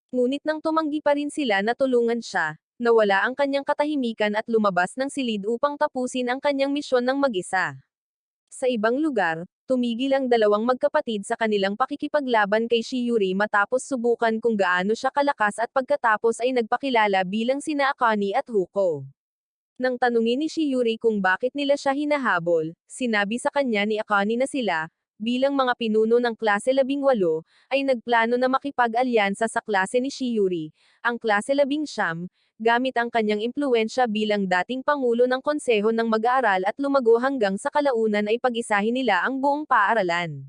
S1: Ngunit nang tumanggi pa rin sila na tulungan siya, nawala ang kanyang katahimikan at lumabas ng silid upang tapusin ang kanyang misyon ng mag-isa. Sa ibang lugar, tumigil ang dalawang magkapatid sa kanilang pakikipaglaban kay Shiuri matapos subukan kung gaano siya kalakas at pagkatapos ay nagpakilala bilang sina Akane at Huko. Nang tanungin ni Shiori kung bakit nila siya hinahabol, sinabi sa kanya ni Akane na sila, bilang mga pinuno ng klase 18, ay nagplano na makipag-alyansa sa klase ni Shiori, ang klase 19, gamit ang kanyang impluensya bilang dating pangulo ng konseho ng mag-aaral at lumago hanggang sa kalaunan ay pag-isahin nila ang buong paaralan.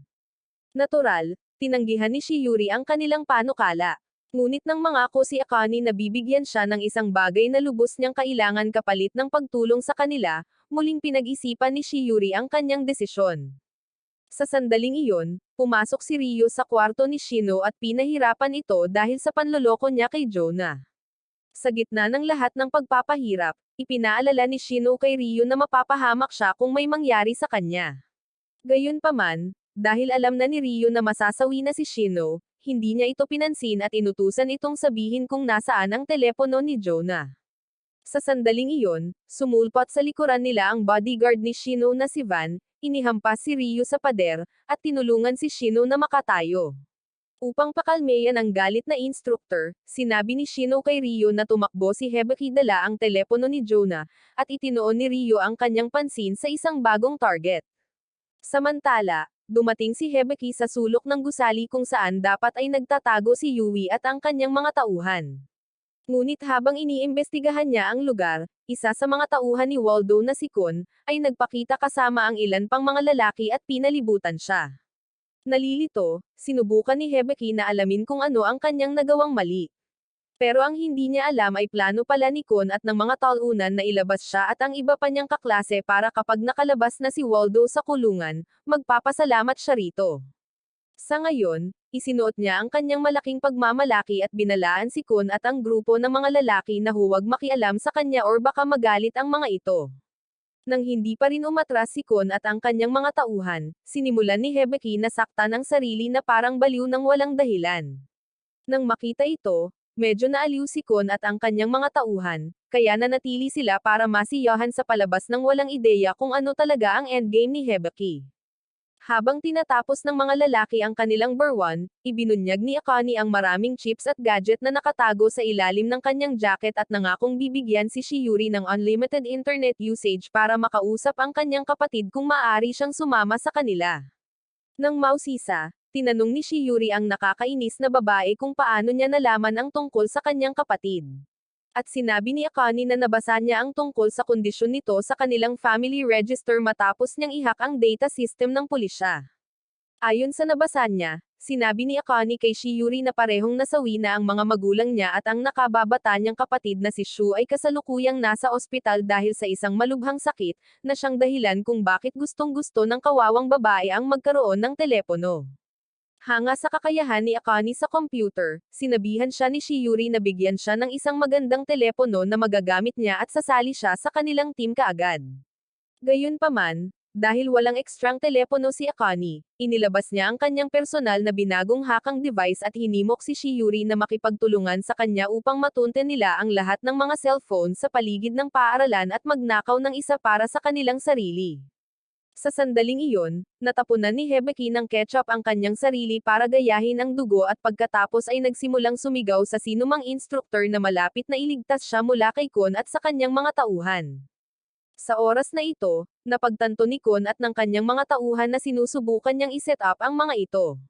S1: Natural, tinanggihan ni Shiori ang kanilang panukala. Ngunit nang mangako si Akane na bibigyan siya ng isang bagay na lubos niyang kailangan kapalit ng pagtulong sa kanila, muling pinag-isipan ni Shiori ang kanyang desisyon. Sa sandaling iyon, pumasok si Ryo sa kwarto ni Shino at pinahirapan ito dahil sa panloloko niya kay Jonah. Sa gitna ng lahat ng pagpapahirap, ipinaalala ni Shino kay Ryo na mapapahamak siya kung may mangyari sa kanya. Gayunpaman, dahil alam na ni Ryo na masasawi na si Shino, hindi niya ito pinansin at inutusan itong sabihin kung nasaan ang telepono ni Jonah. Sa sandaling iyon, sumulpot sa likuran nila ang bodyguard ni Shino na si Van, inihampas si Ryo sa pader, at tinulungan si Shino na makatayo. Upang pakalmeyan ang galit na instructor, sinabi ni Shino kay Ryo na tumakbo si Hibiki dala ang telepono ni Jonah, at itinuon ni Ryo ang kanyang pansin sa isang bagong target. Samantala, dumating si Hibiki sa sulok ng gusali kung saan dapat ay nagtatago si Yui at ang kanyang mga tauhan. Ngunit habang iniimbestigahan niya ang lugar, isa sa mga tauhan ni Waldo na si Kun, ay nagpakita kasama ang ilan pang mga lalaki at pinalibutan siya. Nalilito, sinubukan ni Hibiki na alamin kung ano ang kanyang nagawang mali. Pero ang hindi niya alam ay plano pala ni Kun at ng mga tauhan na ilabas siya at ang iba pa niyang kaklase para kapag nakalabas na si Waldo sa kulungan, magpapasalamat siya rito. Sa ngayon, isinuot niya ang kanyang malaking pagmamalaki at binalaan si Kun at ang grupo ng mga lalaki na huwag makialam sa kanya or baka magalit ang mga ito. Nang hindi pa rin umatras si Kun at ang kanyang mga tauhan, sinimulan ni Hibiki na saktan ang sarili na parang baliw ng walang dahilan. Nang makita ito, medyo naaliw si Kun at ang kanyang mga tauhan, kaya nanatili sila para masiyahan sa palabas ng walang ideya kung ano talaga ang endgame ni Hibiki. Habang tinatapos ng mga lalaki ang kanilang barwan, ibinunyag ni Akane ang maraming chips at gadget na nakatago sa ilalim ng kanyang jacket at nangakong bibigyan si Shiori ng unlimited internet usage para makausap ang kanyang kapatid kung maaari siyang sumama sa kanila. Nang mausisa, tinanong ni Shiori ang nakakainis na babae kung paano niya nalaman ang tungkol sa kanyang kapatid. At sinabi ni Akane na nabasa niya ang tungkol sa kondisyon nito sa kanilang family register matapos niyang i-hack ang data system ng pulisya. Ayon sa nabasa niya, sinabi ni Akane kay Shiori na parehong nasawi na ang mga magulang niya at ang nakababata niyang kapatid na si Shu ay kasalukuyang nasa ospital dahil sa isang malubhang sakit, na siyang dahilan kung bakit gustong-gusto ng kawawang babae ang magkaroon ng telepono. Hanga sa kakayahan ni Akane sa computer, sinabihan siya ni Shiori na bigyan siya ng isang magandang telepono na magagamit niya at sasali siya sa kanilang team kaagad. Gayunpaman, dahil walang ekstrang telepono si Akane, inilabas niya ang kanyang personal na binagong hakang device at hinimok si Shiori na makipagtulungan sa kanya upang matunten nila ang lahat ng mga cellphone sa paligid ng paaralan at magnakaw ng isa para sa kanilang sarili. Sa sandaling iyon, natapunan ni Hibiki ng ketchup ang kanyang sarili para gayahin ang dugo at pagkatapos ay nagsimulang sumigaw sa sinumang instructor na malapit na iligtas siya mula kay Kun at sa kanyang mga tauhan. Sa oras na ito, napagtanto ni Kun at ng kanyang mga tauhan na sinusubukan niyang iset up ang mga ito.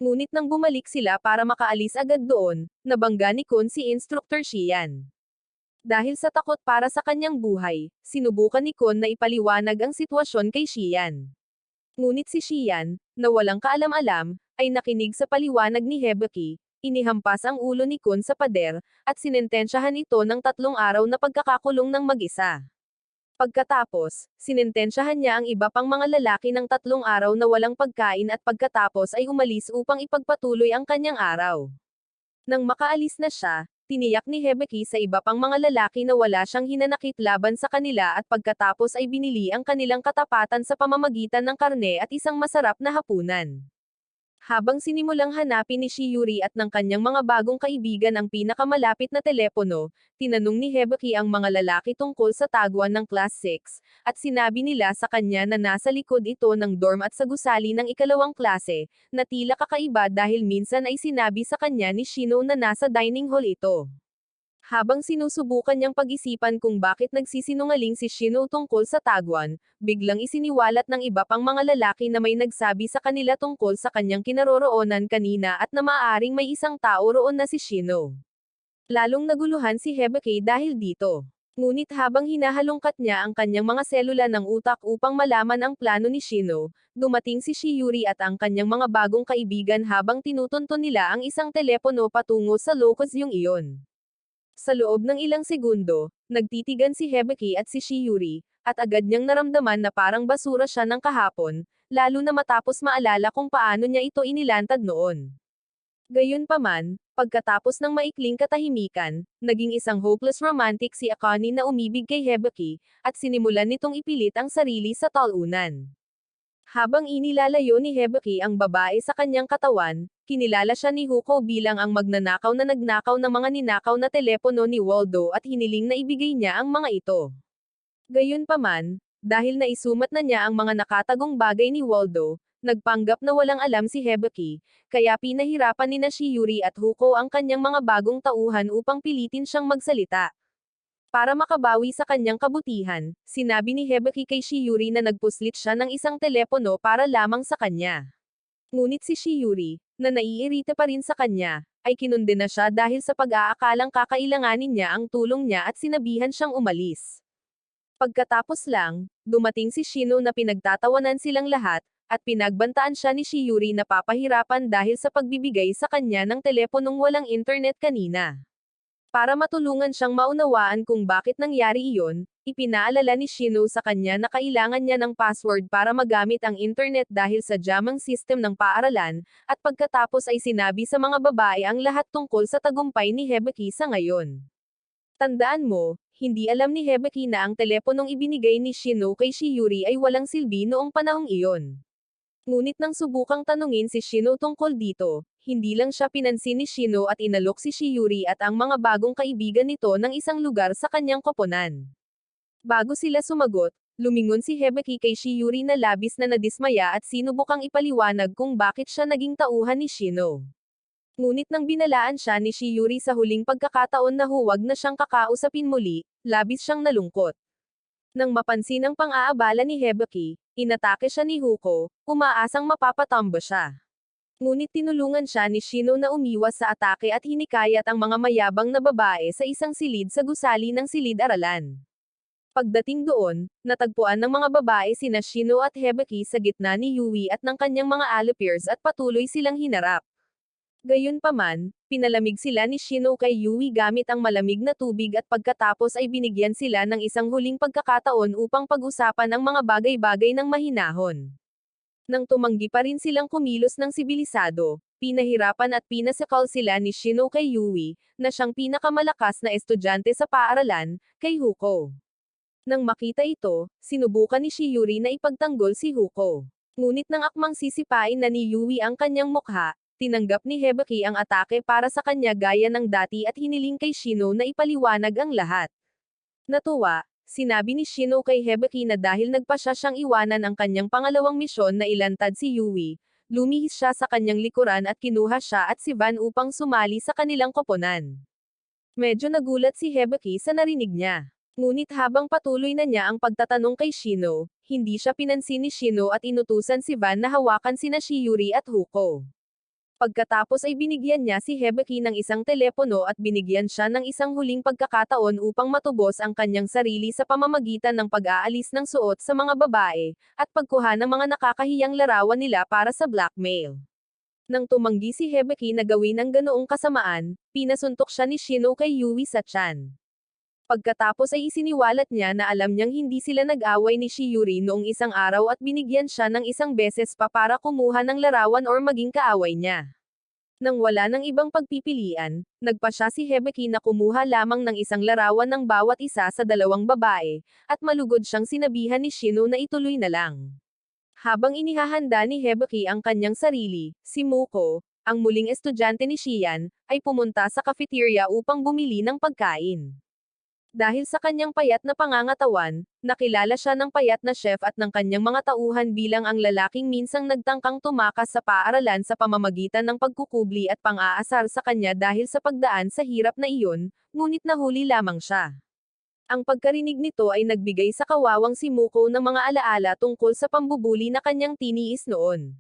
S1: Ngunit nang bumalik sila para makaalis agad doon, nabangga ni Kun si Instructor Shian. Dahil sa takot para sa kanyang buhay, sinubukan ni Kun na ipaliwanag ang sitwasyon kay Shian. Ngunit si Shian, na walang kaalam-alam, ay nakinig sa paliwanag ni Hibiki, inihampas ang ulo ni Kun sa pader, at sinentensyahan ito ng 3 araw na pagkakakulong ng mag-isa. Pagkatapos, sinentensyahan niya ang iba pang mga lalaki ng 3 araw na walang pagkain at pagkatapos ay umalis upang ipagpatuloy ang kanyang araw. Nang makaalis na siya, tiniyak ni Hibiki sa iba pang mga lalaki na wala siyang hinanakit laban sa kanila at pagkatapos ay binili ang kanilang katapatan sa pamamagitan ng karne at isang masarap na hapunan. Habang sinimulang hanapin ni Shiori at ng kanyang mga bagong kaibigan ang pinakamalapit na telepono, tinanong ni Hibiki ang mga lalaki tungkol sa taguan ng Class 6, at sinabi nila sa kanya na nasa likod ito ng dorm at sa gusali ng 2nd klase, na tila kakaiba dahil minsan ay sinabi sa kanya ni Shino na nasa dining hall ito. Habang sinusubukan niyang pag-isipan kung bakit nagsisinungaling si Shino tungkol sa Tagwan, biglang isiniwalat ng iba pang mga lalaki na may nagsabi sa kanila tungkol sa kanyang kinaroroonan kanina at na maaaring may isang tao roon na si Shino. Lalong naguluhan si Hibiki dahil dito. Ngunit habang hinahalongkat niya ang kanyang mga selula ng utak upang malaman ang plano ni Shino, dumating si Shiyuri at ang kanyang mga bagong kaibigan habang tinutunton nila ang isang telepono patungo sa lokasyong iyon. Sa loob ng ilang segundo, nagtitigan si Hibiki at si Shiyuri, at agad niyang naramdaman na parang basura siya ng kahapon, lalo na matapos maalala kung paano niya ito inilantad noon. Gayunpaman, pagkatapos ng maikling katahimikan, naging isang hopeless romantic si Akane na umibig kay Hibiki, at sinimulan nitong ipilit ang sarili sa talunan. Habang inilalayo ni Hibiki ang babae sa kanyang katawan, kinilala siya ni Huko bilang ang magnanakaw na nagnakaw ng mga ninakaw na telepono ni Waldo at hiniling na ibigay niya ang mga ito. Gayunpaman, dahil naisumat na niya ang mga nakatagong bagay ni Waldo, nagpanggap na walang alam si Hibiki, kaya pinahirapan ni Shiyuri at Huko ang kanyang mga bagong tauhan upang pilitin siyang magsalita. Para makabawi sa kanyang kabutihan, sinabi ni Hibiki kay Shiyuri na nagpuslit siya ng isang telepono para lamang sa kanya. Ngunit si Shiyuri, na naiirita pa rin sa kanya, ay kinundena siya dahil sa pag-aakalang kakailanganin niya ang tulong niya at sinabihan siyang umalis. Pagkatapos lang, dumating si Shino na pinagtatawanan silang lahat, at pinagbantaan siya ni Shiyuri na papahirapan dahil sa pagbibigay sa kanya ng teleponong walang internet kanina. Para matulungan siyang maunawaan kung bakit nangyari iyon, ipinaalala ni Shino sa kanya na kailangan niya ng password para magamit ang internet dahil sa jamang system ng paaralan, at pagkatapos ay sinabi sa mga babae ang lahat tungkol sa tagumpay ni Hibiki sa ngayon. Tandaan mo, hindi alam ni Hibiki na ang teleponong ibinigay ni Shino kay Shiyuri ay walang silbi noong panahong iyon. Ngunit nang subukang tanungin si Shino tungkol dito, hindi lang siya pinansin ni Shino at inalok si Shiyuri at ang mga bagong kaibigan nito ng isang lugar sa kanyang koponan. Bago sila sumagot, lumingon si Hibiki kay Shiyuri na labis na nadismaya at sinubukang ipaliwanag kung bakit siya naging tauhan ni Shino. Ngunit nang binalaan siya ni Shiyuri sa huling pagkakataon na huwag na siyang kakausapin muli, labis siyang nalungkot. Nang mapansin ang pang-aabala ni Hibiki, inatake siya ni Huko, umaasang mapapatombo siya. Ngunit tinulungan siya ni Shino na umiwas sa atake at hinikayat ang mga mayabang na babae sa isang silid sa gusali ng silid-aralan. Pagdating doon, natagpuan ng mga babae sina Shino at Hibiki sa gitna ni Yui at ng kanyang mga allopiers at patuloy silang hinarap. Gayunpaman, pinalamig sila ni Shino kay Yui gamit ang malamig na tubig at pagkatapos ay binigyan sila ng isang huling pagkakataon upang pag-usapan ang mga bagay-bagay ng mahinahon. Nang tumanggi pa rin silang kumilos ng sibilisado, pinahirapan at pinasakal sila ni Shino kay Yui, na siyang pinakamalakas na estudyante sa paaralan, kay Huko. Nang makita ito, sinubukan ni Shiyuri na ipagtanggol si Huko. Ngunit nang akmang sisipain na ni Yui ang kanyang mukha, tinanggap ni Hibiki ang atake para sa kanya gaya ng dati at hiniling kay Shino na ipaliwanag ang lahat. Natuwa, sinabi ni Shino kay Hibiki na dahil nagpasya siyang iwanan ang kanyang pangalawang misyon na ilantad si Yui, lumihis siya sa kanyang likuran at kinuha siya at si Van upang sumali sa kanilang koponan. Medyo nagulat si Hibiki sa narinig niya. Ngunit habang patuloy na niya ang pagtatanong kay Shino, hindi siya pinansin ni Shino at inutusan si Van na hawakan sina Shiyuri at Huko. Pagkatapos ay binigyan niya si Hibiki ng isang telepono at binigyan siya ng isang huling pagkakataon upang matubos ang kanyang sarili sa pamamagitan ng pag-aalis ng suot sa mga babae, at pagkuha ng mga nakakahiyang larawan nila para sa blackmail. Nang tumanggi si Hibiki na gawin ang ganoong kasamaan, pinasuntok siya ni Shino kay Yui sa tiyan. Pagkatapos ay isiniwalat niya na alam niyang hindi sila nag-away ni Shiyuri noong isang araw at binigyan siya ng isang beses pa para kumuha ng larawan or maging kaaway niya. Nang wala ng ibang pagpipilian, nagpasya si Hibiki na kumuha lamang ng isang larawan ng bawat isa sa dalawang babae, at malugod siyang sinabihan ni Shino na ituloy na lang. Habang inihahanda ni Hibiki ang kanyang sarili, si Muko, ang muling estudyante ni Shian, ay pumunta sa cafeteria upang bumili ng pagkain. Dahil sa kanyang payat na pangangatawan, nakilala siya ng payat na chef at ng kanyang mga tauhan bilang ang lalaking minsang nagtangkang tumakas sa paaralan sa pamamagitan ng pagkukubli at pang-aasar sa kanya dahil sa pagdaan sa hirap na iyon, ngunit nahuli lamang siya. Ang pagkarinig nito ay nagbigay sa kawawang si Muko ng mga alaala tungkol sa pambubuli na kanyang tiniis noon.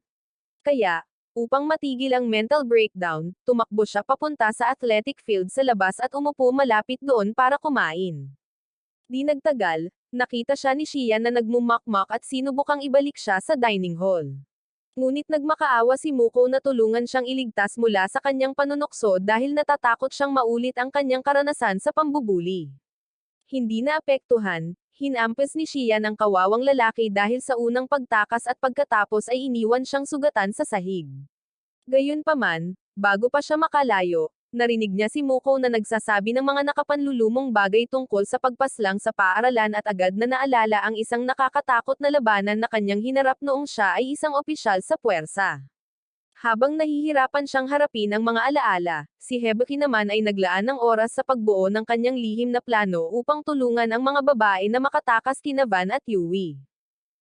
S1: Kaya, upang matigil ang mental breakdown, tumakbo siya papunta sa athletic field sa labas at umupo malapit doon para kumain. Di nagtagal, nakita siya ni Xian na nagmumakmak at sinubukang ibalik siya sa dining hall. Ngunit nagmakaawa si Muko na tulungan siyang iligtas mula sa kanyang panunokso dahil natatakot siyang maulit ang kanyang karanasan sa pambubuli. Hindi naapektuhan, hinampas ni Xian ang kawawang lalaki dahil sa unang pagtakas at pagkatapos ay iniwan siyang sugatan sa sahig. Gayunpaman, bago pa siya makalayo, narinig niya si Muko na nagsasabi ng mga nakapanlulumong bagay tungkol sa pagpaslang sa paaralan at agad na naalala ang isang nakakatakot na labanan na kanyang hinarap noong siya ay isang opisyal sa puwersa. Habang nahihirapan siyang harapin ang mga alaala, si Hibiki naman ay naglaan ng oras sa pagbuo ng kanyang lihim na plano upang tulungan ang mga babae na makatakas kina Van at Yui.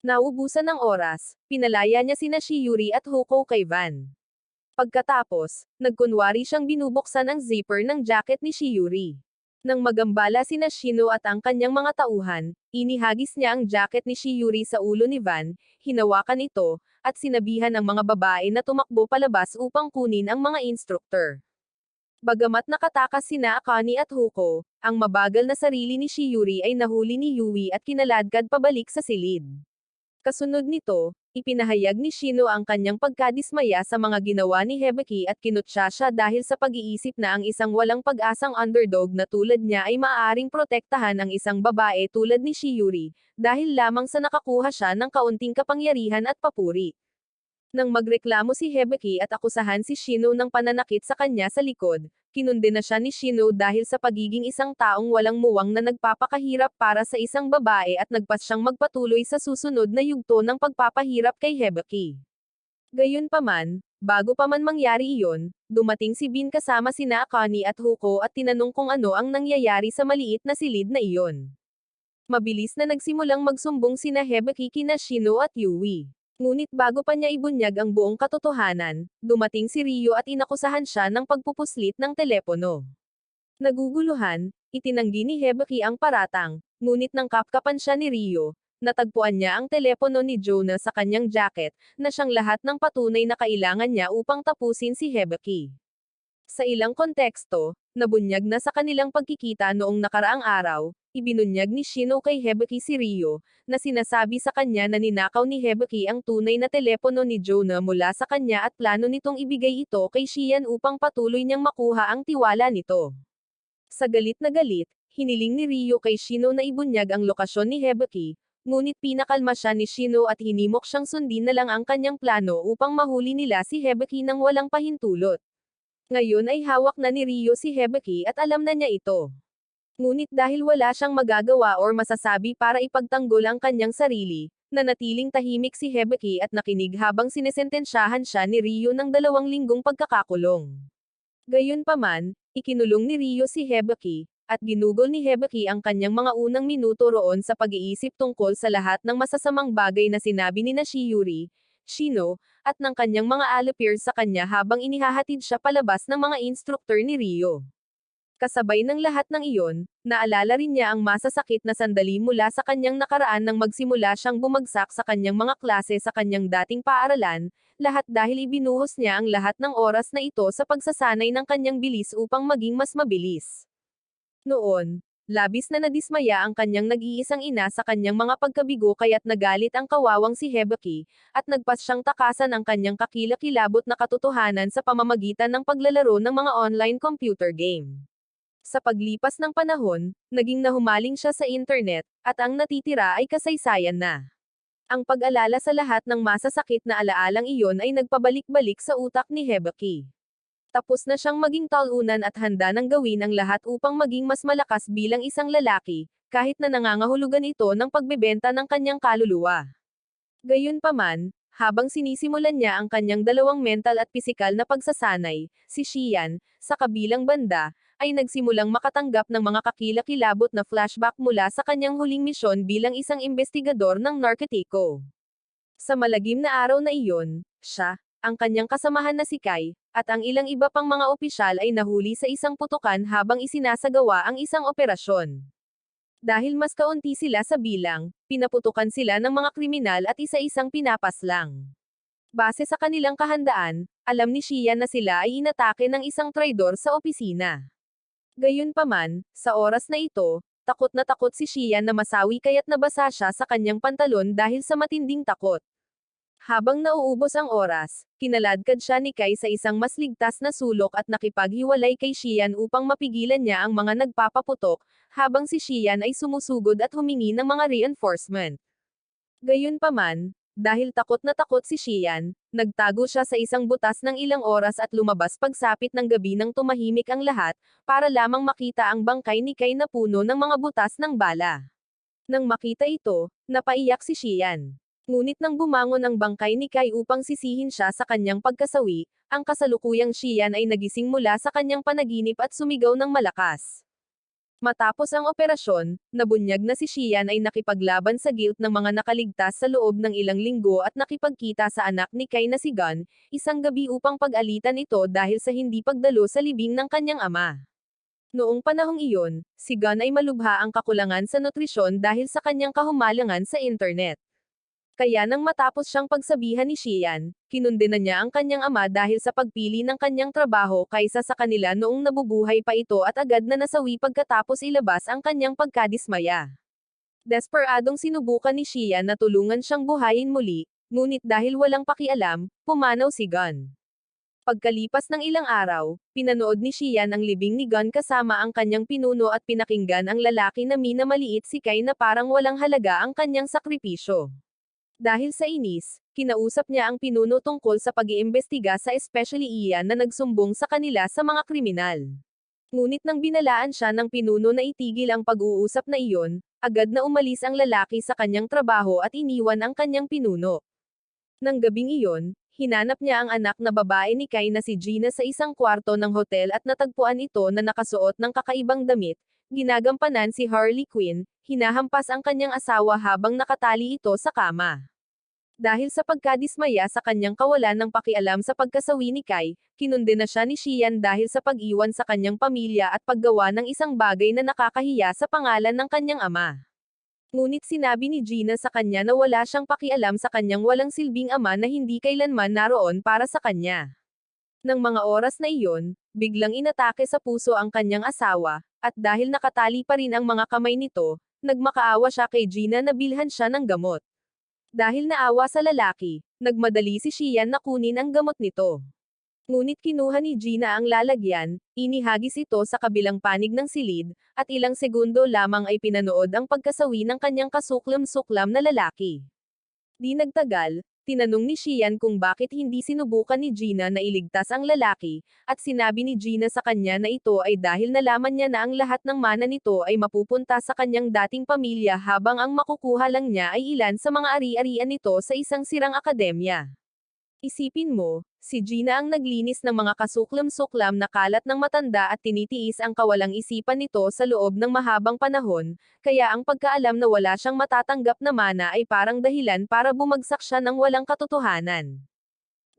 S1: Naubusan ng oras, pinalaya niya sina Shiuri at Huko kay Van. Pagkatapos, nagkunwari siyang binubuksan ang zipper ng jacket ni Shiuri. Nang magambala sina Shino at ang kanyang mga tauhan, inihagis niya ang jacket ni Shiuri sa ulo ni Van, hinawakan ito, at sinabihan ang mga babae na tumakbo palabas upang kunin ang mga instructor. Bagamat nakatakas sina Akane at Huko, ang mabagal na sarili ni Shiuri ay nahuli ni Yui at kinaladkad pabalik sa silid. Kasunod nito, ipinahayag ni Shino ang kanyang pagkadismaya sa mga ginawa ni Hibiki at kinutya siya dahil sa pag-iisip na ang isang walang pag-asang underdog na tulad niya ay maaaring protektahan ang isang babae tulad ni Shiuri, dahil lamang sa nakakuha siya ng kaunting kapangyarihan at papuri. Nang magreklamo si Hibiki at akusahan si Shino ng pananakit sa kanya sa likod, kinundena siya ni Shino dahil sa pagiging isang taong walang muwang na nagpapakahirap para sa isang babae at nagpas siyang magpatuloy sa susunod na yugto ng pagpapahirap kay Hibiki. Gayunpaman, bago pa man mangyari iyon, dumating si Bin kasama sina Akane at Huko at tinanong kung ano ang nangyayari sa maliit na silid na iyon. Mabilis na nagsimulang magsumbong sina Hibiki kina Shino at Yui. Ngunit bago pa niya ibunyag ang buong katotohanan, dumating si Ryo at inakusahan siya ng pagpupuslit ng telepono. Naguguluhan, itinanggi ni Hibiki ang paratang, ngunit nang kapkapan siya ni Ryo, natagpuan niya ang telepono ni Jonah sa kanyang jacket, na siyang lahat ng patunay na kailangan niya upang tapusin si Hibiki. Sa ilang konteksto, nabunyag na sa kanilang pagkikita noong nakaraang araw, ibinunyag ni Shino kay Hibiki si Ryo, na sinasabi sa kanya na ninakaw ni Hibiki ang tunay na telepono ni Jonah mula sa kanya at plano nitong ibigay ito kay Xian upang patuloy niyang makuha ang tiwala nito. Sa galit na galit, hiniling ni Ryo kay Shino na ibunyag ang lokasyon ni Hibiki, ngunit pinakalma siya ni Shino at hinimok siyang sundin na lang ang kanyang plano upang mahuli nila si Hibiki nang walang pahintulot. Ngayon ay hawak na ni Ryo si Hibiki at alam na niya ito. Ngunit dahil wala siyang magagawa or masasabi para ipagtanggol ang kanyang sarili, nanatiling tahimik si Hibiki at nakinig habang sinesentensyahan siya ni Ryo ng 2 linggong pagkakakulong. Gayunpaman, ikinulong ni Ryo si Hibiki, at ginugol ni Hibiki ang kanyang mga unang minuto roon sa pag-iisip tungkol sa lahat ng masasamang bagay na sinabi ni Shiuri, Shino, at ng kanyang mga alippeers sa kanya habang inihahatid siya palabas ng mga instructor ni Ryo. Kasabay ng lahat ng iyon, naalala rin niya ang masasakit na sandali mula sa kanyang nakaraan nang magsimula siyang bumagsak sa kanyang mga klase sa kanyang dating paaralan, lahat dahil ibinuhos niya ang lahat ng oras na ito sa pagsasanay ng kanyang bilis upang maging mas mabilis. Noon, labis na nadismaya ang kanyang nag-iisang ina sa kanyang mga pagkabigo kaya't nagalit ang kawawang si Hibiki, at nagpas siyang takasan ang kanyang kakilakilabot na katotohanan sa pamamagitan ng paglalaro ng mga online computer game. Sa paglipas ng panahon, naging nahumaling siya sa internet, at ang natitira ay kasaysayan na. Ang pag-alala sa lahat ng masasakit na alaalang iyon ay nagpabalik-balik sa utak ni Hibiki. Tapos na siyang maging talunan at handa nang gawin ang lahat upang maging mas malakas bilang isang lalaki, kahit na nangangahulugan ito ng pagbebenta ng kanyang kaluluwa. Gayunpaman, habang sinisimulan niya ang kanyang 2 mental at pisikal na pagsasanay, si Xian, sa kabilang banda, ay nagsimulang makatanggap ng mga kakilakilabot na flashback mula sa kanyang huling misyon bilang isang investigador ng narkotiko. Sa malagim na araw na iyon, siya, ang kanyang kasamahan na si Kai, at ang ilang iba pang mga opisyal ay nahuli sa isang putukan habang isinasagawa ang isang operasyon. Dahil mas kaunti sila sa bilang, pinaputukan sila ng mga kriminal at isa-isang pinapaslang. Base sa kanilang kahandaan, alam ni Xian na sila ay inatake ng isang traidor sa opisina. Gayunpaman, sa oras na ito, takot na takot si Xian na masawi kaya't nabasa siya sa kanyang pantalon dahil sa matinding takot. Habang nauubos ang oras, kinaladkad siya ni Kai sa isang mas ligtas na sulok at nakipaghiwalay kay Xian upang mapigilan niya ang mga nagpapaputok, habang si Xian ay sumusugod at humingi ng mga reinforcement. Gayunpaman, dahil takot na takot si Xian, nagtago siya sa isang butas ng ilang oras at lumabas pagsapit ng gabi nang tumahimik ang lahat, para lamang makita ang bangkay ni Kai na puno ng mga butas ng bala. Nang makita ito, napaiyak si Xian. Ngunit nang bumangon ang bangkay ni Kai upang sisihin siya sa kanyang pagkasawi, ang kasalukuyang Xian ay nagising mula sa kanyang panaginip at sumigaw ng malakas. Matapos ang operasyon, nabunyag na si Xian ay nakipaglaban sa guilt ng mga nakaligtas sa loob ng ilang linggo at nakipagkita sa anak ni Kai na si Gun, isang gabi upang pag-alitan ito dahil sa hindi pagdalo sa libing ng kanyang ama. Noong panahong iyon, si Gun ay malubha ang kakulangan sa nutrisyon dahil sa kanyang kahumalangan sa internet. Kaya nang matapos siyang pagsabihan ni Xian, kinundena niya ang kanyang ama dahil sa pagpili ng kanyang trabaho kaysa sa kanila noong nabubuhay pa ito at agad na nasawi pagkatapos ilabas ang kanyang pagkadismaya. Desperadong sinubukan ni Xian na tulungan siyang buhayin muli, ngunit dahil walang pakialam, pumanaw si Gun. Pagkalipas ng ilang araw, pinanood ni Xian ang libing ni Gun kasama ang kanyang pinuno at pinakinggan ang lalaki na minamaliit si Kai na parang walang halaga ang kanyang sakripisyo. Dahil sa inis, kinausap niya ang pinuno tungkol sa pag-iimbestiga sa especially iyan na nagsumbong sa kanila sa mga kriminal. Ngunit nang binalaan siya ng pinuno na itigil ang pag-uusap na iyon, agad na umalis ang lalaki sa kanyang trabaho at iniwan ang kanyang pinuno. Nang gabing iyon, hinanap niya ang anak na babae ni Kai na si Gina sa isang kwarto ng hotel at natagpuan ito na nakasuot ng kakaibang damit, ginagampanan si Harley Quinn, hinahampas ang kanyang asawa habang nakatali ito sa kama. Dahil sa pagkadismaya sa kanyang kawalan ng pakialam sa pagkasawi ni Kai, kinundena siya ni Xian dahil sa pag-iwan sa kanyang pamilya at paggawa ng isang bagay na nakakahiya sa pangalan ng kanyang ama. Ngunit sinabi ni Gina sa kanya na wala siyang pakialam sa kanyang walang silbing ama na hindi kailanman naroon para sa kanya. Nang mga oras na iyon, biglang inatake sa puso ang kanyang asawa, at dahil nakatali pa rin ang mga kamay nito, nagmakaawa siya kay Gina na bilhan siya ng gamot. Dahil naawa sa lalaki, nagmadali si Xian na kunin ang gamot nito. Ngunit kinuha ni Gina ang lalagyan, inihagis ito sa kabilang panig ng silid, at ilang segundo lamang ay pinanood ang pagkasawi ng kanyang kasuklam-suklam na lalaki. Di nagtagal, tinanong ni Xian kung bakit hindi sinubukan ni Gina na iligtas ang lalaki, at sinabi ni Gina sa kanya na ito ay dahil nalaman niya na ang lahat ng mana nito ay mapupunta sa kanyang dating pamilya habang ang makukuha lang niya ay ilan sa mga ari-arian nito sa isang sirang akademya. Isipin mo, si Gina ang naglinis ng mga kasuklam-suklam na kalat ng matanda at tinitiis ang kawalang isipan nito sa loob ng mahabang panahon, kaya ang pagkaalam na wala siyang matatanggap na mana ay parang dahilan para bumagsak siya ng walang katotohanan.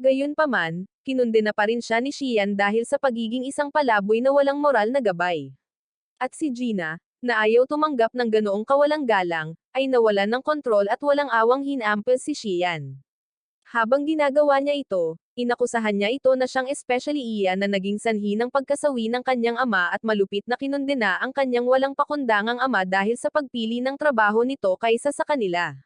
S1: Gayunpaman, kinundena pa rin siya ni Xian dahil sa pagiging isang palaboy na walang moral na gabay. At si Gina, na ayaw tumanggap ng ganoong kawalang galang, ay nawalan ng kontrol at walang awang hinampel si Xian. Habang ginagawa niya ito, inakusahan niya ito na siyang especially iyan na naging sanhi ng pagkasawi ng kanyang ama at malupit na kinundena ang kanyang walang pakundangang ama dahil sa pagpili ng trabaho nito kaysa sa kanila.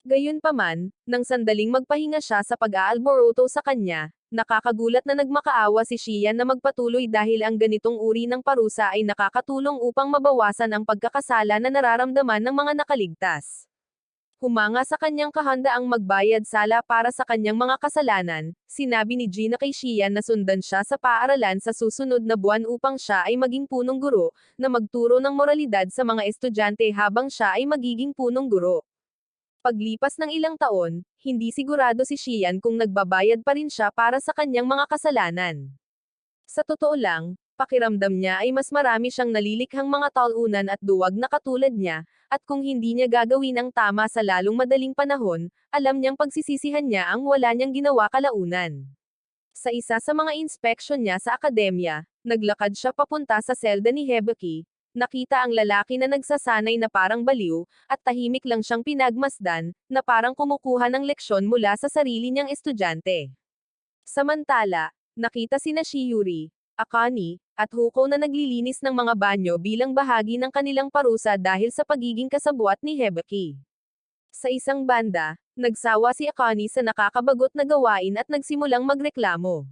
S1: Gayunpaman, nang sandaling magpahinga siya sa pag-aalboroto sa kanya, nakakagulat na nagmakaawa si Xian na magpatuloy dahil ang ganitong uri ng parusa ay nakakatulong upang mabawasan ang pagkakasala na nararamdaman ng mga nakaligtas. Humanga sa kanyang kahandaang magbayad sala para sa kanyang mga kasalanan, sinabi ni Gina kay Xian na sundan siya sa paaralan sa susunod na buwan upang siya ay maging punong guro, na magturo ng moralidad sa mga estudyante habang siya ay magiging punong guro. Paglipas ng ilang taon, hindi sigurado si Xian kung nagbabayad pa rin siya para sa kanyang mga kasalanan. Sa totoo lang, Pakiramdam niya ay mas marami siyang nalilikhang mga talunan at duwag na katulad niya, at kung hindi niya gagawin ang tama sa lalong madaling panahon, alam niyang pagsisisihan niya ang wala niyang ginawa kalaunan. Sa isa sa mga inspeksyon niya sa akademya, naglakad siya papunta sa selda ni Hibiki. Nakita ang lalaki na nagsasanay na parang baliw, at tahimik lang siyang pinagmasdan, na parang kumukuha ng leksyon mula sa sarili niyang estudyante. Samantala, nakita sina Shiuri, Akane, at Huko na naglilinis ng mga banyo bilang bahagi ng kanilang parusa dahil sa pagiging kasabwat ni Hibiki. Sa isang banda, nagsawa si Akane sa nakakabagot na gawain at nagsimulang magreklamo.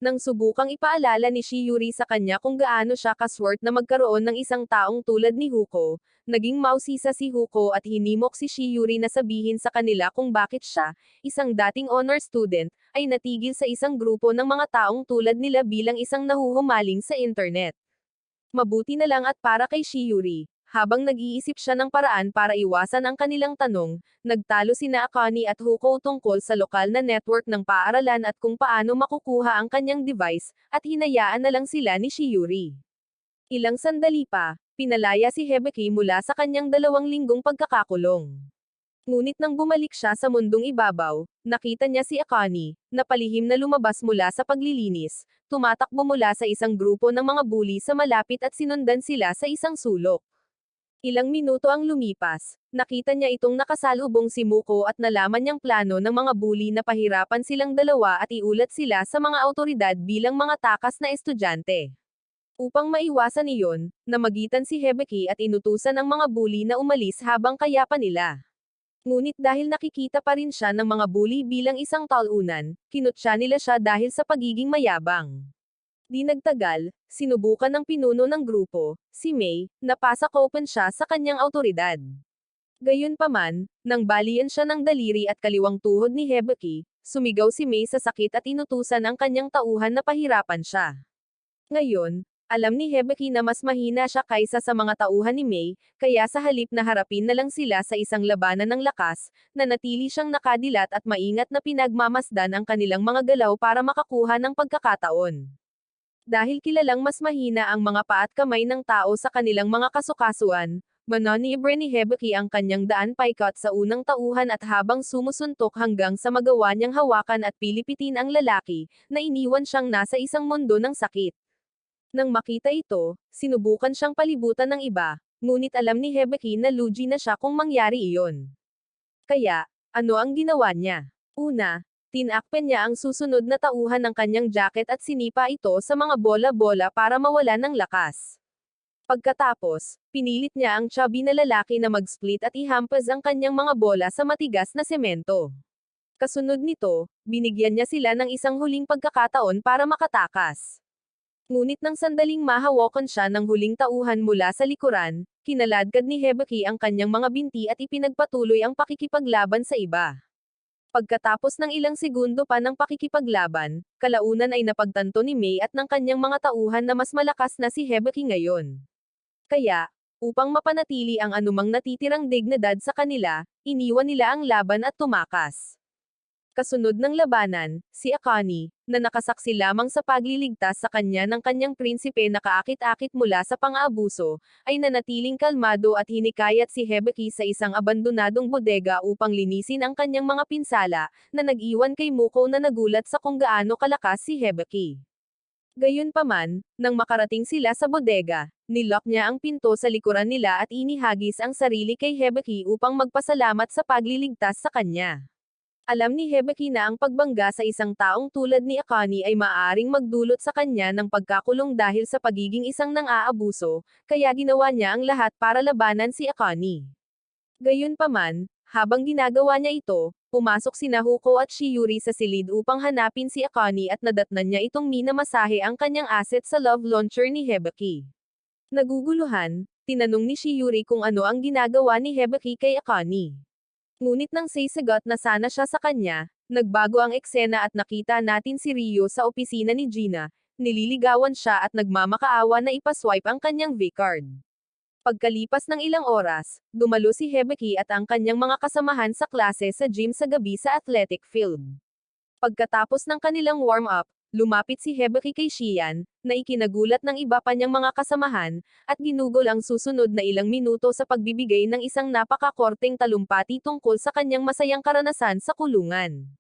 S1: Nang subukang ipaalala ni Shiuri sa kanya kung gaano siya kaswert na magkaroon ng isang taong tulad ni Huko, naging mausisa si Huko at hinimok si Shiuri na sabihin sa kanila kung bakit siya, isang dating honor student, ay natigil sa isang grupo ng mga taong tulad nila bilang isang nahuhumaling sa internet. Mabuti na lang at para kay Shiuri, habang nag-iisip siya ng paraan para iwasan ang kanilang tanong, nagtalo sina Akane at Huko tungkol sa lokal na network ng paaralan at kung paano makukuha ang kanyang device, at hinayaan na lang sila ni Shiuri. Ilang sandali pa, pinalaya si Hibiki mula sa kanyang 2 linggong pagkakakulong. Ngunit nang bumalik siya sa mundong ibabaw, nakita niya si Akane, na palihim na lumabas mula sa paglilinis, tumatakbo mula sa isang grupo ng mga bully sa malapit at sinundan sila sa isang sulok. Ilang minuto ang lumipas, nakita niya itong nakasalubong si Muko at nalaman niyang plano ng mga bully na pahirapan silang dalawa at iulat sila sa mga awtoridad bilang mga takas na estudyante. Upang maiwasan iyon, namagitan si Hibiki at inutusan ang mga bully na umalis habang kaya pa nila. Ngunit dahil nakikita pa rin siya ng mga bully bilang isang talunan, kinutya nila siya dahil sa pagiging mayabang. Di nagtagal, sinubukan ng pinuno ng grupo, si May, na pasakopin siya sa kanyang awtoridad. Gayunpaman, nang balian siya ng daliri at kaliwang tuhod ni Hibiki, sumigaw si May sa sakit at inutusan ang kanyang tauhan na pahirapan siya. Ngayon, alam ni Hibiki na mas mahina siya kaysa sa mga tauhan ni May, kaya sa halip na harapin na lang sila sa isang labanan ng lakas, nanatili siyang nakadilat at maingat na pinagmamasdan ang kanilang mga galaw para makakuha ng pagkakataon. Dahil kilalang mas mahina ang mga paa at kamay ng tao sa kanilang mga kasukasuan, manonibre ni Hibiki ang kanyang daan paikot sa unang tauhan at habang sumusuntok hanggang sa magawa niyang hawakan at pilipitin ang lalaki, na iniwan siyang nasa isang mundo ng sakit. Nang makita ito, sinubukan siyang palibutan ng iba, ngunit alam ni Hibiki na lugi na siya kung mangyari iyon. Kaya, ano ang ginawa niya? Una, tinakpan niya ang susunod na tauhan ng kanyang jacket at sinipa ito sa mga bola-bola para mawala ng lakas. Pagkatapos, pinilit niya ang chubby na lalaki na mag-split at ihampas ang kanyang mga bola sa matigas na semento. Kasunod nito, binigyan niya sila ng isang huling pagkakataon para makatakas. Ngunit nang sandaling mahawakan siya ng huling tauhan mula sa likuran, kinaladkad ni Hibiki ang kanyang mga binti at ipinagpatuloy ang pakikipaglaban sa iba. Pagkatapos ng ilang segundo pa ng pakikipaglaban, kalaunan ay napagtanto ni May at ng kanyang mga tauhan na mas malakas na si Hibiki ngayon. Kaya, upang mapanatili ang anumang natitirang dignidad sa kanila, iniwan nila ang laban at tumakas. Kasunod ng labanan, si Akane, na nakasaksi lamang sa pagliligtas sa kanya ng kanyang prinsipe na kaakit-akit mula sa pang-aabuso, ay nanatiling kalmado at hinikayat si Hibiki sa isang abandonadong bodega upang linisin ang kanyang mga pinsala, na nag-iwan kay Muko na nagulat sa kung gaano kalakas si Hibiki. Gayunpaman, nang makarating sila sa bodega, nilock niya ang pinto sa likuran nila at inihagis ang sarili kay Hibiki upang magpasalamat sa pagliligtas sa kanya. Alam ni Hibiki na ang pagbangga sa isang taong tulad ni Akane ay maaaring magdulot sa kanya ng pagkakulong dahil sa pagiging isang nang-aabuso, kaya ginawa niya ang lahat para labanan si Akane. Gayunpaman, habang ginagawa niya ito, pumasok sina Huko at Shiuri sa silid upang hanapin si Akane at nadatnan niya itong minamasahe ang kanyang asset sa love launcher ni Hibiki. Naguguluhan, tinanong ni Shiuri kung ano ang ginagawa ni Hibiki kay Akane. Ngunit nang sasagot na sana siya sa kanya, nagbago ang eksena at nakita natin si Ryo sa opisina ni Gina, nililigawan siya at nagmamakaawa na ipaswipe ang kanyang V-card. Pagkalipas ng ilang oras, dumalo si Hibiki at ang kanyang mga kasamahan sa klase sa gym sa gabi sa athletic field. Pagkatapos ng kanilang warm-up, lumapit si Hibiki kay Xian, na ikinagulat ng iba pa niyang mga kasamahan, at ginugol ang susunod na ilang minuto sa pagbibigay ng isang napakakorteng talumpati tungkol sa kanyang masayang karanasan sa kulungan.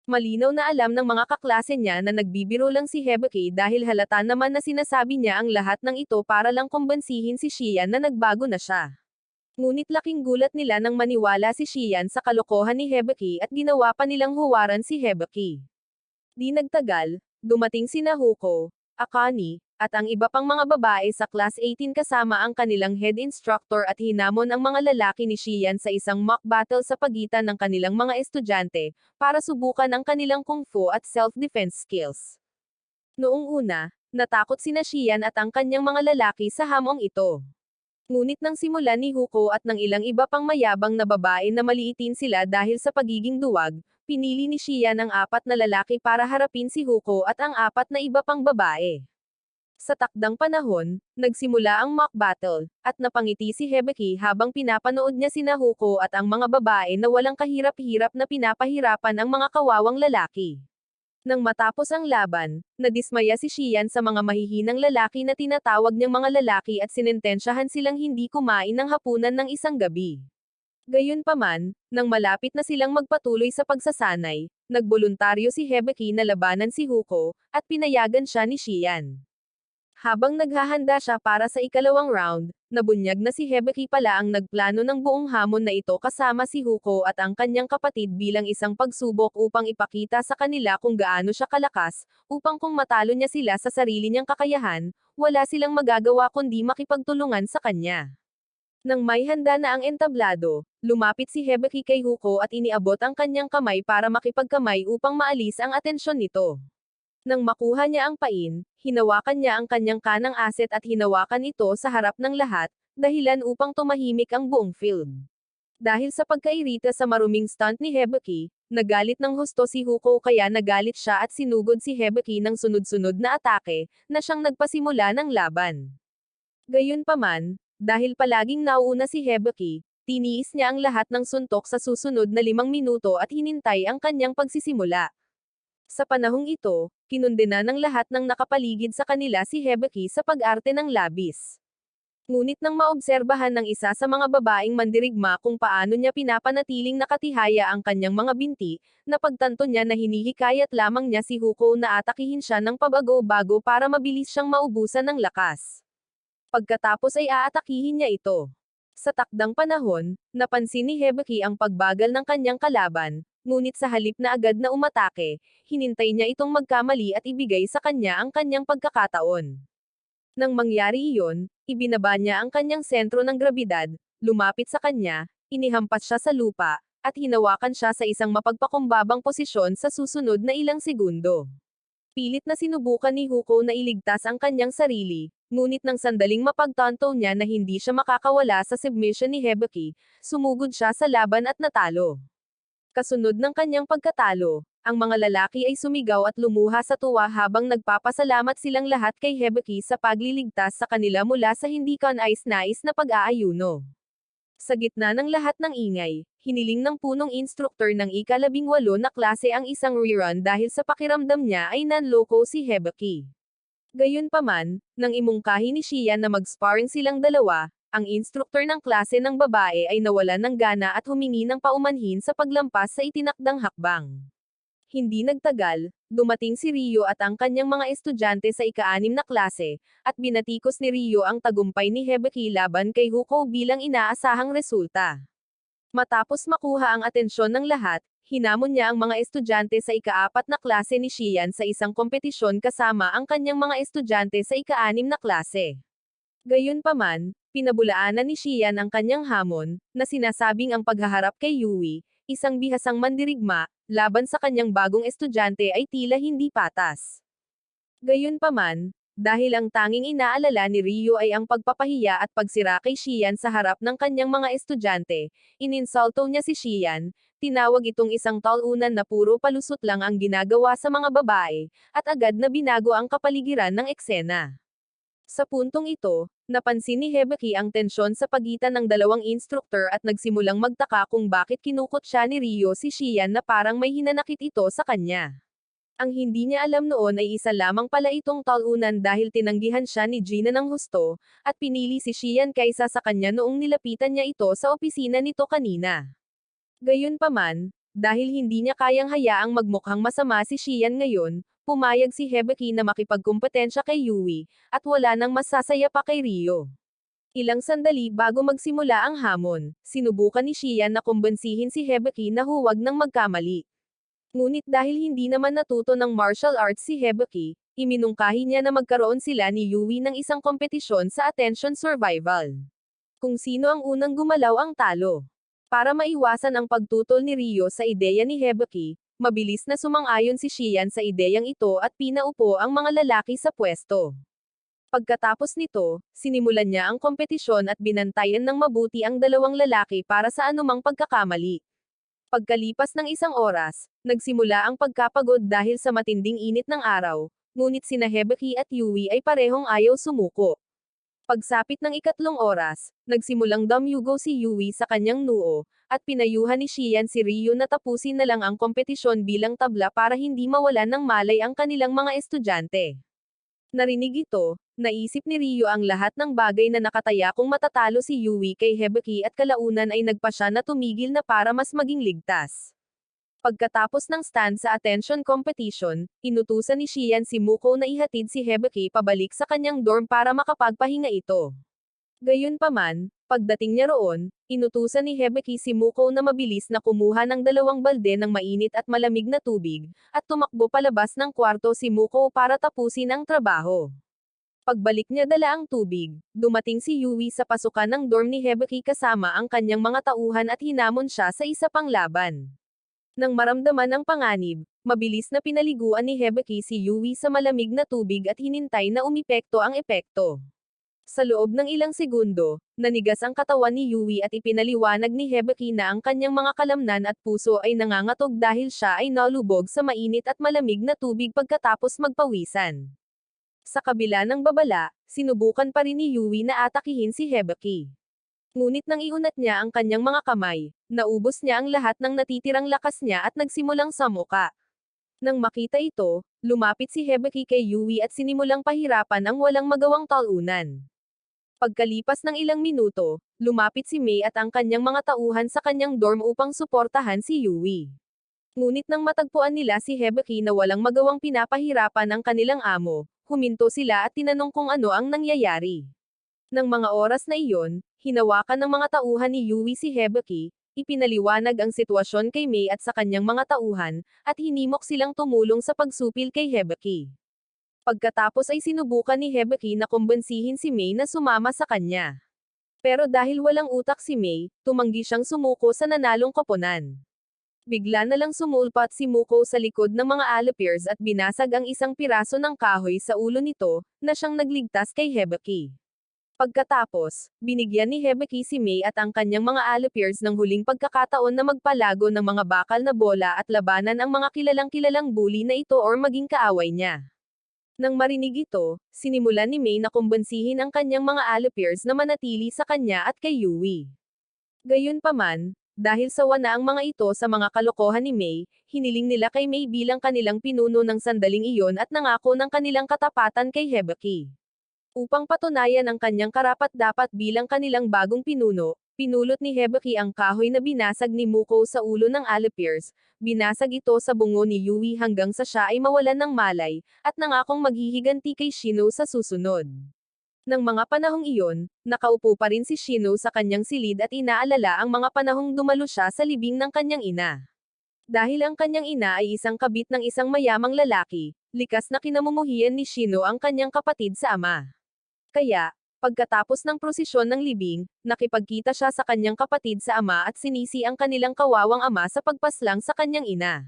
S1: Malinaw na alam ng mga kaklase niya na nagbibiro lang si Hibiki dahil halata naman na sinasabi niya ang lahat ng ito para lang kumbansihin si Xian na nagbago na siya. Ngunit laking gulat nila nang maniwala si Xian sa kalokohan ni Hibiki at ginawa pa nilang huwaran si Hibiki. Di nagtagal, dumating sina Huko, Akane, at ang iba pang mga babae sa Class 18 kasama ang kanilang head instructor at hinamon ang mga lalaki ni Xian sa isang mock battle sa pagitan ng kanilang mga estudyante, para subukan ang kanilang kung fu at self-defense skills. Noong una, natakot sina Xian at ang kanyang mga lalaki sa hamong ito. Ngunit nang simulan ni Huko at ng ilang iba pang mayabang na babae na maliitin sila dahil sa pagiging duwag, pinili ni Xian ang 4 na lalaki para harapin si Huko at ang 4 na iba pang babae. Sa takdang panahon, nagsimula ang mock battle, at napangiti si Hibiki habang pinapanood niya sina Huko at ang mga babae na walang kahirap-hirap na pinapahirapan ang mga kawawang lalaki. Nang matapos ang laban, nadismaya si Xian sa mga mahihinang lalaki na tinatawag niyang mga lalaki at sinintensyahan silang hindi kumain ng hapunan ng isang gabi. Gayunpaman, nang malapit na silang magpatuloy sa pagsasanay, nagboluntaryo si Hibiki na labanan si Huko, at pinayagan siya ni Xian. Habang naghahanda siya para sa ikalawang round, nabunyag na si Hibiki pala ang nagplano ng buong hamon na ito kasama si Huko at ang kanyang kapatid bilang isang pagsubok upang ipakita sa kanila kung gaano siya kalakas, upang kung matalo niya sila sa sarili niyang kakayahan, wala silang magagawa kundi makipagtulungan sa kanya. Nang may handa na ang entablado, lumapit si Hibiki kay Huko at iniabot ang kanyang kamay para makipagkamay upang maalis ang atensyon nito. Nang makuha niya ang pain, hinawakan niya ang kanyang kanang aset at hinawakan ito sa harap ng lahat, dahilan upang tumahimik ang buong field. Dahil sa pagkairita sa maruming stunt ni Hibiki, nagalit ng husto si Huko kaya nagalit siya at sinugod si Hibiki ng sunod-sunod na atake, na siyang nagpasimula ng laban. Gayunpaman, dahil palaging nauuna si Hibiki, tiniis niya ang lahat ng suntok sa susunod na 5 minuto at hinintay ang kanyang pagsisimula. Sa panahong ito, kinundena ng lahat ng nakapaligid sa kanila si Hibiki sa pag-arte ng labis. Ngunit nang maobserbahan ng isa sa mga babaeng mandirigma kung paano niya pinapanatiling nakatihaya ang kanyang mga binti, napagtanto niya na hinihikayat lamang niya si Huko na atakihin siya ng pabago-bago para mabilis siyang maubusan ng lakas. Pagkatapos ay aatakihin niya ito. Sa takdang panahon, napansin ni Hibiki ang pagbagal ng kanyang kalaban, ngunit sa halip na agad na umatake, hinintay niya itong magkamali at ibigay sa kanya ang kanyang pagkakataon. Nang mangyari iyon, ibinaba niya ang kanyang sentro ng grabidad, lumapit sa kanya, inihampas siya sa lupa, at hinawakan siya sa isang mapagpakumbabang posisyon sa susunod na ilang segundo. Pilit na sinubukan ni Huko na iligtas ang kanyang sarili, ngunit nang sandaling mapagtanto niya na hindi siya makakawala sa submission ni Hibiki, sumugod siya sa laban at natalo. Kasunod ng kanyang pagkatalo, ang mga lalaki ay sumigaw at lumuha sa tuwa habang nagpapasalamat silang lahat kay Hibiki sa pagliligtas sa kanila mula sa hindi kanais-nais na pag-aayuno. Sa gitna ng lahat ng ingay, hiniling ng punong instruktor ng ika-18 na klase ang isang rerun dahil sa pakiramdam niya ay nanloko si Hibiki. Gayunpaman, nang imungkahi ni Xian na mag-sparring silang dalawa, ang instruktor ng klase ng babae ay nawalan ng gana at humingi ng paumanhin sa paglampas sa itinakdang hakbang. Hindi nagtagal, dumating si Rio at ang kanyang mga estudyante sa ika-6 na klase, at binatikos ni Rio ang tagumpay ni Hibiki laban kay Huko bilang inaasahang resulta. Matapos makuha ang atensyon ng lahat, hinamon niya ang mga estudyante sa ika-4 na klase ni Xian sa isang kompetisyon kasama ang kanyang mga estudyante sa ika-6 na klase. Gayunpaman, pinabulaanan ni Xian ang kanyang hamon, na sinasabing ang paghaharap kay Yui, isang bihasang mandirigma, laban sa kanyang bagong estudyante ay tila hindi patas. Gayunpaman, dahil ang tanging inaalala ni Rio ay ang pagpapahiya at pagsira kay Xian sa harap ng kanyang mga estudyante, ininsulto niya si Xian, tinawag itong isang talunan na puro palusot lang ang ginagawa sa mga babae, at agad na binago ang kapaligiran ng eksena. Sa puntong ito, napansin ni Hibiki ang tensyon sa pagitan ng dalawang instruktor at nagsimulang magtaka kung bakit kinukot siya ni Rio si Xian na parang may hinanakit ito sa kanya. Ang hindi niya alam noon ay isa lamang pala itong talunan dahil tinanggihan siya ni Gina ng husto, at pinili si Xian kaysa sa kanya noong nilapitan niya ito sa opisina nito kanina. Gayunpaman, dahil hindi niya kayang hayaang magmukhang masama si Xian ngayon, pumayag si Hibiki na makipagkumpetensya kay Yui, at wala nang masasaya pa kay Ryo. Ilang sandali bago magsimula ang hamon, sinubukan ni Xian na kumbensihin si Hibiki na huwag nang magkamali. Ngunit dahil hindi naman natuto ng martial arts si Hibiki, iminungkahi niya na magkaroon sila ni Yui ng isang kompetisyon sa attention survival. Kung sino ang unang gumalaw ang talo. Para maiwasan ang pagtutol ni Ryo sa ideya ni Hibiki, mabilis na sumang-ayon si Xian sa ideyang ito at pinaupo ang mga lalaki sa pwesto. Pagkatapos nito, sinimulan niya ang kompetisyon at binantayan ng mabuti ang dalawang lalaki para sa anumang pagkakamali. Pagkalipas ng isang oras, nagsimula ang pagkapagod dahil sa matinding init ng araw, ngunit sina Hibiki at Yui ay parehong ayaw sumuko. Pagsapit ng ikatlong oras, nagsimulang dumyugo si Yui sa kanyang noo, at pinayuhan ni Xian si Ryo na tapusin na lang ang kompetisyon bilang tabla para hindi mawalan ng malay ang kanilang mga estudyante. Narinig ito, naisip ni Ryo ang lahat ng bagay na nakataya kung matatalo si Yui kay Hibiki at kalaunan ay nagpasya na tumigil na para mas maging ligtas. Pagkatapos ng stand sa attention competition, inutusan ni Xian si Muko na ihatid si Hibiki pabalik sa kanyang dorm para makapagpahinga ito. Gayunpaman, pagdating niya roon, inutusan ni Hibiki si Muko na mabilis na kumuha ng 2 balde ng mainit at malamig na tubig, at tumakbo palabas ng kwarto si Muko para tapusin ang trabaho. Pagbalik niya dala ang tubig, dumating si Yui sa pasukan ng dorm ni Hibiki kasama ang kanyang mga tauhan at hinamon siya sa isa pang laban. Nang maramdaman ang panganib, mabilis na pinaliguan ni Hibiki si Yui sa malamig na tubig at hinintay na umepekto ang epekto. Sa loob ng ilang segundo, nanigas ang katawan ni Yui at ipinaliwanag ni Hibiki na ang kanyang mga kalamnan at puso ay nangangatog dahil siya ay nalubog sa mainit at malamig na tubig pagkatapos magpawisan. Sa kabila ng babala, sinubukan pa rin ni Yui na atakihin si Hibiki. Ngunit nang iunat niya ang kanyang mga kamay, naubos niya ang lahat ng natitirang lakas niya at nagsimulang samuka. Nang makita ito, lumapit si Hibiki kay Yui at sinimulang pahirapan ang walang magawang talunan. Pagkalipas ng ilang minuto, lumapit si Mei at ang kanyang mga tauhan sa kanyang dorm upang suportahan si Yui. Ngunit nang matagpuan nila si Hibiki na walang magawang pinapahirapan ang kanilang amo, huminto sila at tinanong kung ano ang nangyayari. Nang mga oras na iyon, hinawakan ng mga tauhan ni Yui si Hibiki, ipinaliwanag ang sitwasyon kay Mei at sa kanyang mga tauhan, at hinimok silang tumulong sa pagsupil kay Hibiki. Pagkatapos ay sinubukan ni Hibiki na kumbensihin si Mei na sumama sa kanya. Pero dahil walang utak si Mei, tumanggi siyang sumuko sa nanalong koponan. Bigla na lang sumulpat si Muko sa likod ng mga allipiers at binasag ang isang piraso ng kahoy sa ulo nito, na siyang nagligtas kay Hibiki. Pagkatapos, binigyan ni Hibiki si Mei at ang kanyang mga allipiers ng huling pagkakataon na magpalago ng mga bakal na bola at labanan ang mga kilalang-kilalang bully na ito or maging kaaway niya. Nang marinig ito, sinimulan ni Mei na kumbensihin ang kanyang mga allipiers na manatili sa kanya at kay Yui. Gayunpaman, dahil sawa na ang mga ito sa mga kalokohan ni Mei, hiniling nila kay Mei bilang kanilang pinuno ng sandaling iyon at nangako ng kanilang katapatan kay Hibiki. Upang patunayan ang kanyang karapat-dapat bilang kanilang bagong pinuno, pinulot ni Hibiki ang kahoy na binasag ni Muko sa ulo ng allipiers, binasag ito sa bungo ni Yui hanggang sa siya ay mawalan ng malay, at nangakong maghihiganti kay Shino sa susunod. Nang mga panahong iyon, nakaupo pa rin si Shino sa kanyang silid at inaalala ang mga panahong dumalo siya sa libing ng kanyang ina. Dahil ang kanyang ina ay isang kabit ng isang mayamang lalaki, likas na kinamumuhian ni Shino ang kanyang kapatid sa ama. Kaya, pagkatapos ng prosesyon ng libing, nakipagkita siya sa kanyang kapatid sa ama at sinisi ang kanilang kawawang ama sa pagpaslang sa kanyang ina.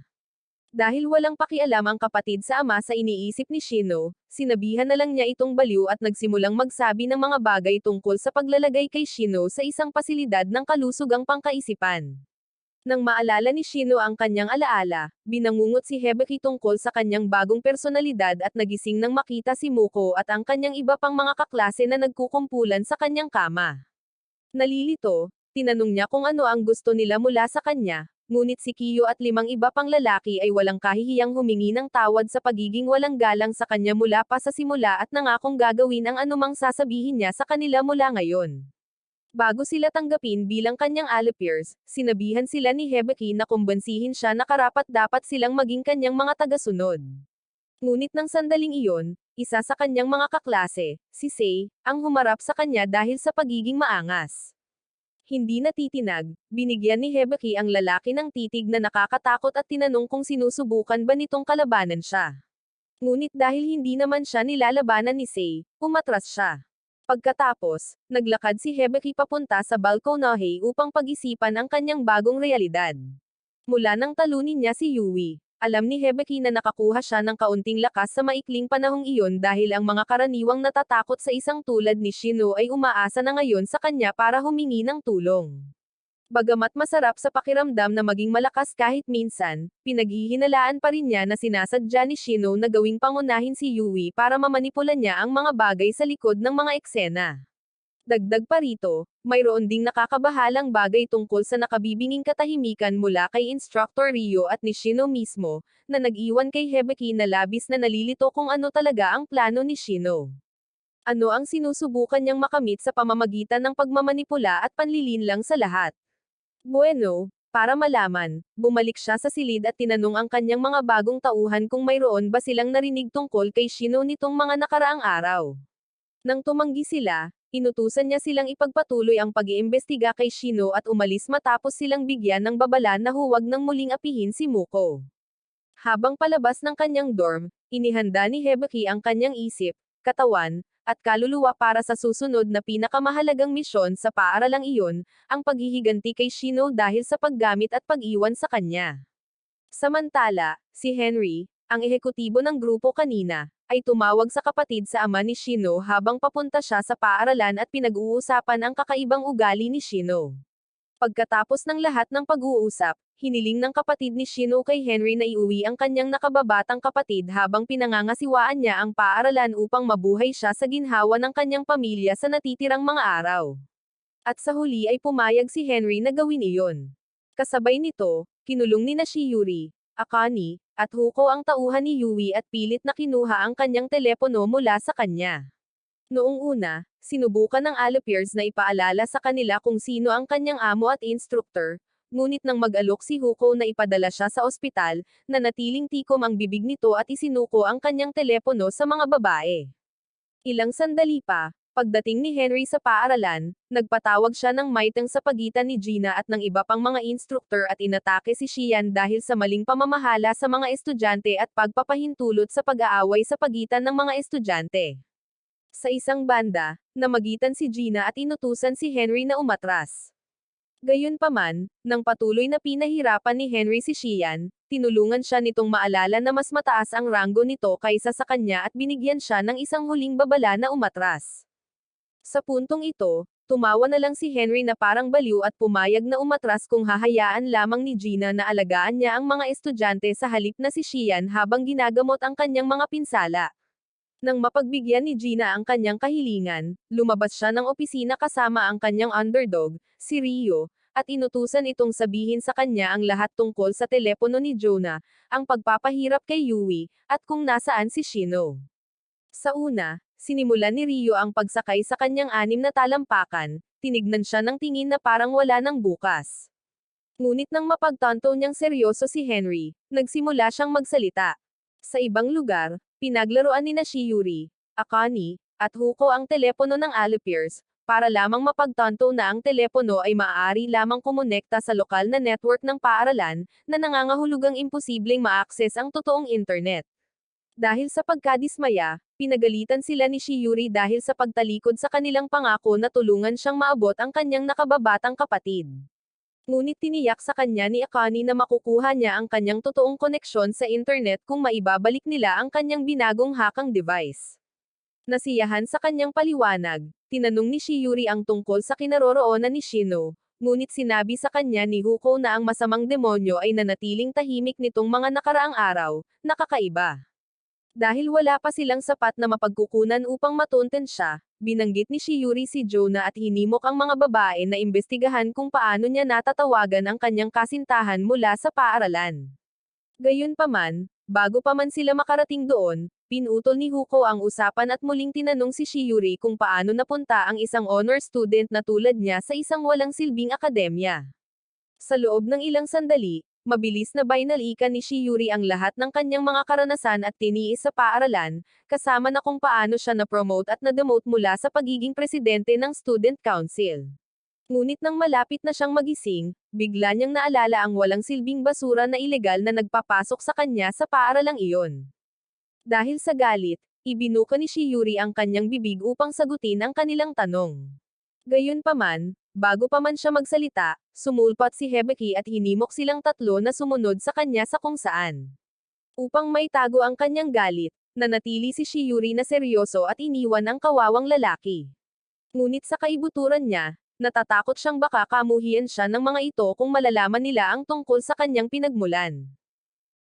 S1: Dahil walang pakialam ang kapatid sa ama sa iniisip ni Shino, sinabihan na lang niya itong baliw at nagsimulang magsabi ng mga bagay tungkol sa paglalagay kay Shino sa isang pasilidad ng kalusugang pangkaisipan. Nang maalala ni Shino ang kanyang alaala, binangungot si Hibiki tungkol sa kanyang bagong personalidad at nagising nang makita si Muko at ang kanyang iba pang mga kaklase na nagkukumpulan sa kanyang kama. Nalilito, tinanong niya kung ano ang gusto nila mula sa kanya, ngunit si Kiyo at 5 iba pang lalaki ay walang kahihiyang humingi ng tawad sa pagiging walang galang sa kanya mula pa sa simula at nangakong gagawin ang anumang sasabihin niya sa kanila mula ngayon. Bago sila tanggapin bilang kanyang allipiers, sinabihan sila ni Hibiki na kumbansihin siya na karapat-dapat silang maging kanyang mga tagasunod. Ngunit nang sandaling iyon, isa sa kanyang mga kaklase, si Sei, ang humarap sa kanya dahil sa pagiging maangas. Hindi natitinag, binigyan ni Hibiki ang lalaki ng titig na nakakatakot at tinanong kung sinusubukan ba nitong kalabanan siya. Ngunit dahil hindi naman siya nilalabanan ni Sei, umatras siya. Pagkatapos, naglakad si Hibiki papunta sa balkonahe upang pag-isipan ang kanyang bagong realidad. Mula nang talunin niya si Yui, alam ni Hibiki na nakakuha siya ng kaunting lakas sa maikling panahong iyon dahil ang mga karaniwang natatakot sa isang tulad ni Shino ay umaasa na ngayon sa kanya para humingi ng tulong. Bagamat masarap sa pakiramdam na maging malakas kahit minsan, pinaghihinalaan pa rin niya na sinasadya ni Shino na gawing pangunahin si Yui para mamanipula niya ang mga bagay sa likod ng mga eksena. Dagdag pa rito, mayroon ding nakakabahalang bagay tungkol sa nakabibinging katahimikan mula kay Instructor Ryo at ni Shino mismo, na nag-iwan kay Hibiki na labis na nalilito kung ano talaga ang plano ni Shino. Ano ang sinusubukan niyang makamit sa pamamagitan ng pagmamanipula at panlilinlang sa lahat. Bueno, para malaman, bumalik siya sa silid at tinanong ang kanyang mga bagong tauhan kung mayroon ba silang narinig tungkol kay Shino nitong mga nakaraang araw. Nang tumanggi sila, inutusan niya silang ipagpatuloy ang pag-iimbestiga kay Shino at umalis matapos silang bigyan ng babala na huwag nang muling apihin si Muko. Habang palabas ng kanyang dorm, inihanda ni Hibiki ang kanyang isip, katawan, at kaluluwa para sa susunod na pinakamahalagang misyon sa paaralang iyon, ang paghihiganti kay Shino dahil sa paggamit at pag-iwan sa kanya. Samantala, si Henry, ang ehekutibo ng grupo kanina, ay tumawag sa kapatid sa ama ni Shino habang papunta siya sa paaralan at pinag-uusapan ang kakaibang ugali ni Shino. Pagkatapos ng lahat ng pag-uusap, hiniling ng kapatid ni Shino kay Henry na iuwi ang kanyang nakababatang kapatid habang pinangangasiwaan niya ang paaralan upang mabuhay siya sa ginhawa ng kanyang pamilya sa natitirang mga araw. At sa huli ay pumayag si Henry na gawin iyon. Kasabay nito, kinulong ni na Shiori, Akane, at Huko ang tauhan ni Yui at pilit na kinuha ang kanyang telepono mula sa kanya. Noong una, sinubukan ng allipiers na ipaalala sa kanila kung sino ang kanyang amo at instructor, ngunit nang mag-alok si Huko na ipadala siya sa ospital, nanatiling tikom ang bibig nito at isinuko ang kanyang telepono sa mga babae. Ilang sandali pa, pagdating ni Henry sa paaralan, nagpatawag siya ng maitang sa pagitan ni Gina at ng iba pang mga instructor at inatake si Xian dahil sa maling pamamahala sa mga estudyante at pagpapahintulot sa pag-aaway sa pagitan ng mga estudyante. Sa isang banda, namagitan si Gina at inutusan si Henry na umatras. Gayunpaman, nang patuloy na pinahirapan ni Henry si Xian, tinulungan siya nitong maalala na mas mataas ang ranggo nito kaysa sa kanya at binigyan siya ng isang huling babala na umatras. Sa puntong ito, tumawa na lang si Henry na parang baliw at pumayag na umatras kung hahayaan lamang ni Gina na alagaan niya ang mga estudyante sa halip na si Xian habang ginagamot ang kanyang mga pinsala. Nang mapagbigyan ni Gina ang kanyang kahilingan, lumabas siya ng opisina kasama ang kanyang underdog, si Ryo, at inutusan itong sabihin sa kanya ang lahat tungkol sa telepono ni Jonah, ang pagpapahirap kay Yui, at kung nasaan si Shino. Sa una, sinimulan ni Ryo ang pagsakay sa kanyang 6 na talampakan, tinignan siya ng tingin na parang wala nang bukas. Ngunit nang mapagtanto niyang seryoso si Henry, nagsimula siyang magsalita. Sa ibang lugar, pinaglaruan ni na Shiori, Akane, at Huko ang telepono ng allipiers, para lamang mapagtanto na ang telepono ay maaari lamang kumonekta sa lokal na network ng paaralan, na nangangahulugang imposibleng ma-access ang totoong internet. Dahil sa pagkadismaya, pinagalitan sila ni Shiori dahil sa pagtalikod sa kanilang pangako na tulungan siyang maabot ang kanyang nakababatang kapatid. Ngunit tiniyak sa kanya ni Akane na makukuha niya ang kanyang totoong koneksyon sa internet kung maibabalik nila ang kanyang binagong hakang device. Nasiyahan sa kanyang paliwanag, tinanong ni Shiori ang tungkol sa kinaroroonan ni Shino, ngunit sinabi sa kanya ni Huko na ang masamang demonyo ay nanatiling tahimik nitong mga nakaraang araw, nakakaiba. Dahil wala pa silang sapat na mapagkukunan upang matunten siya, binanggit ni Shiuri si Jonah at hinimok ang mga babae na imbestigahan kung paano niya natatawagan ang kanyang kasintahan mula sa paaralan. Gayunpaman, bago pa man sila makarating doon, pinutol ni Huko ang usapan at muling tinanong si Shiuri kung paano napunta ang isang honor student na tulad niya sa isang walang silbing akademya. Sa loob ng ilang sandali, mabilis na binalikan ni Shiuri ang lahat ng kanyang mga karanasan at tiniis sa paaralan, kasama na kung paano siya na-promote at na-demote mula sa pagiging presidente ng Student Council. Ngunit nang malapit na siyang magising, bigla niyang naalala ang walang silbing basura na ilegal na nagpapasok sa kanya sa paaralang iyon. Dahil sa galit, ibinuka ni Shiuri ang kanyang bibig upang sagutin ang kanilang tanong. Gayunpaman, bago pa man siya magsalita, sumulpat si Hibiki at hinimok silang tatlo na sumunod sa kanya sa kung saan. Upang maitago ang kanyang galit, nanatili si Shiuri na seryoso at iniwan ang kawawang lalaki. Ngunit sa kaibuturan niya, natatakot siyang baka kamuhian siya ng mga ito kung malalaman nila ang tungkol sa kanyang pinagmulan.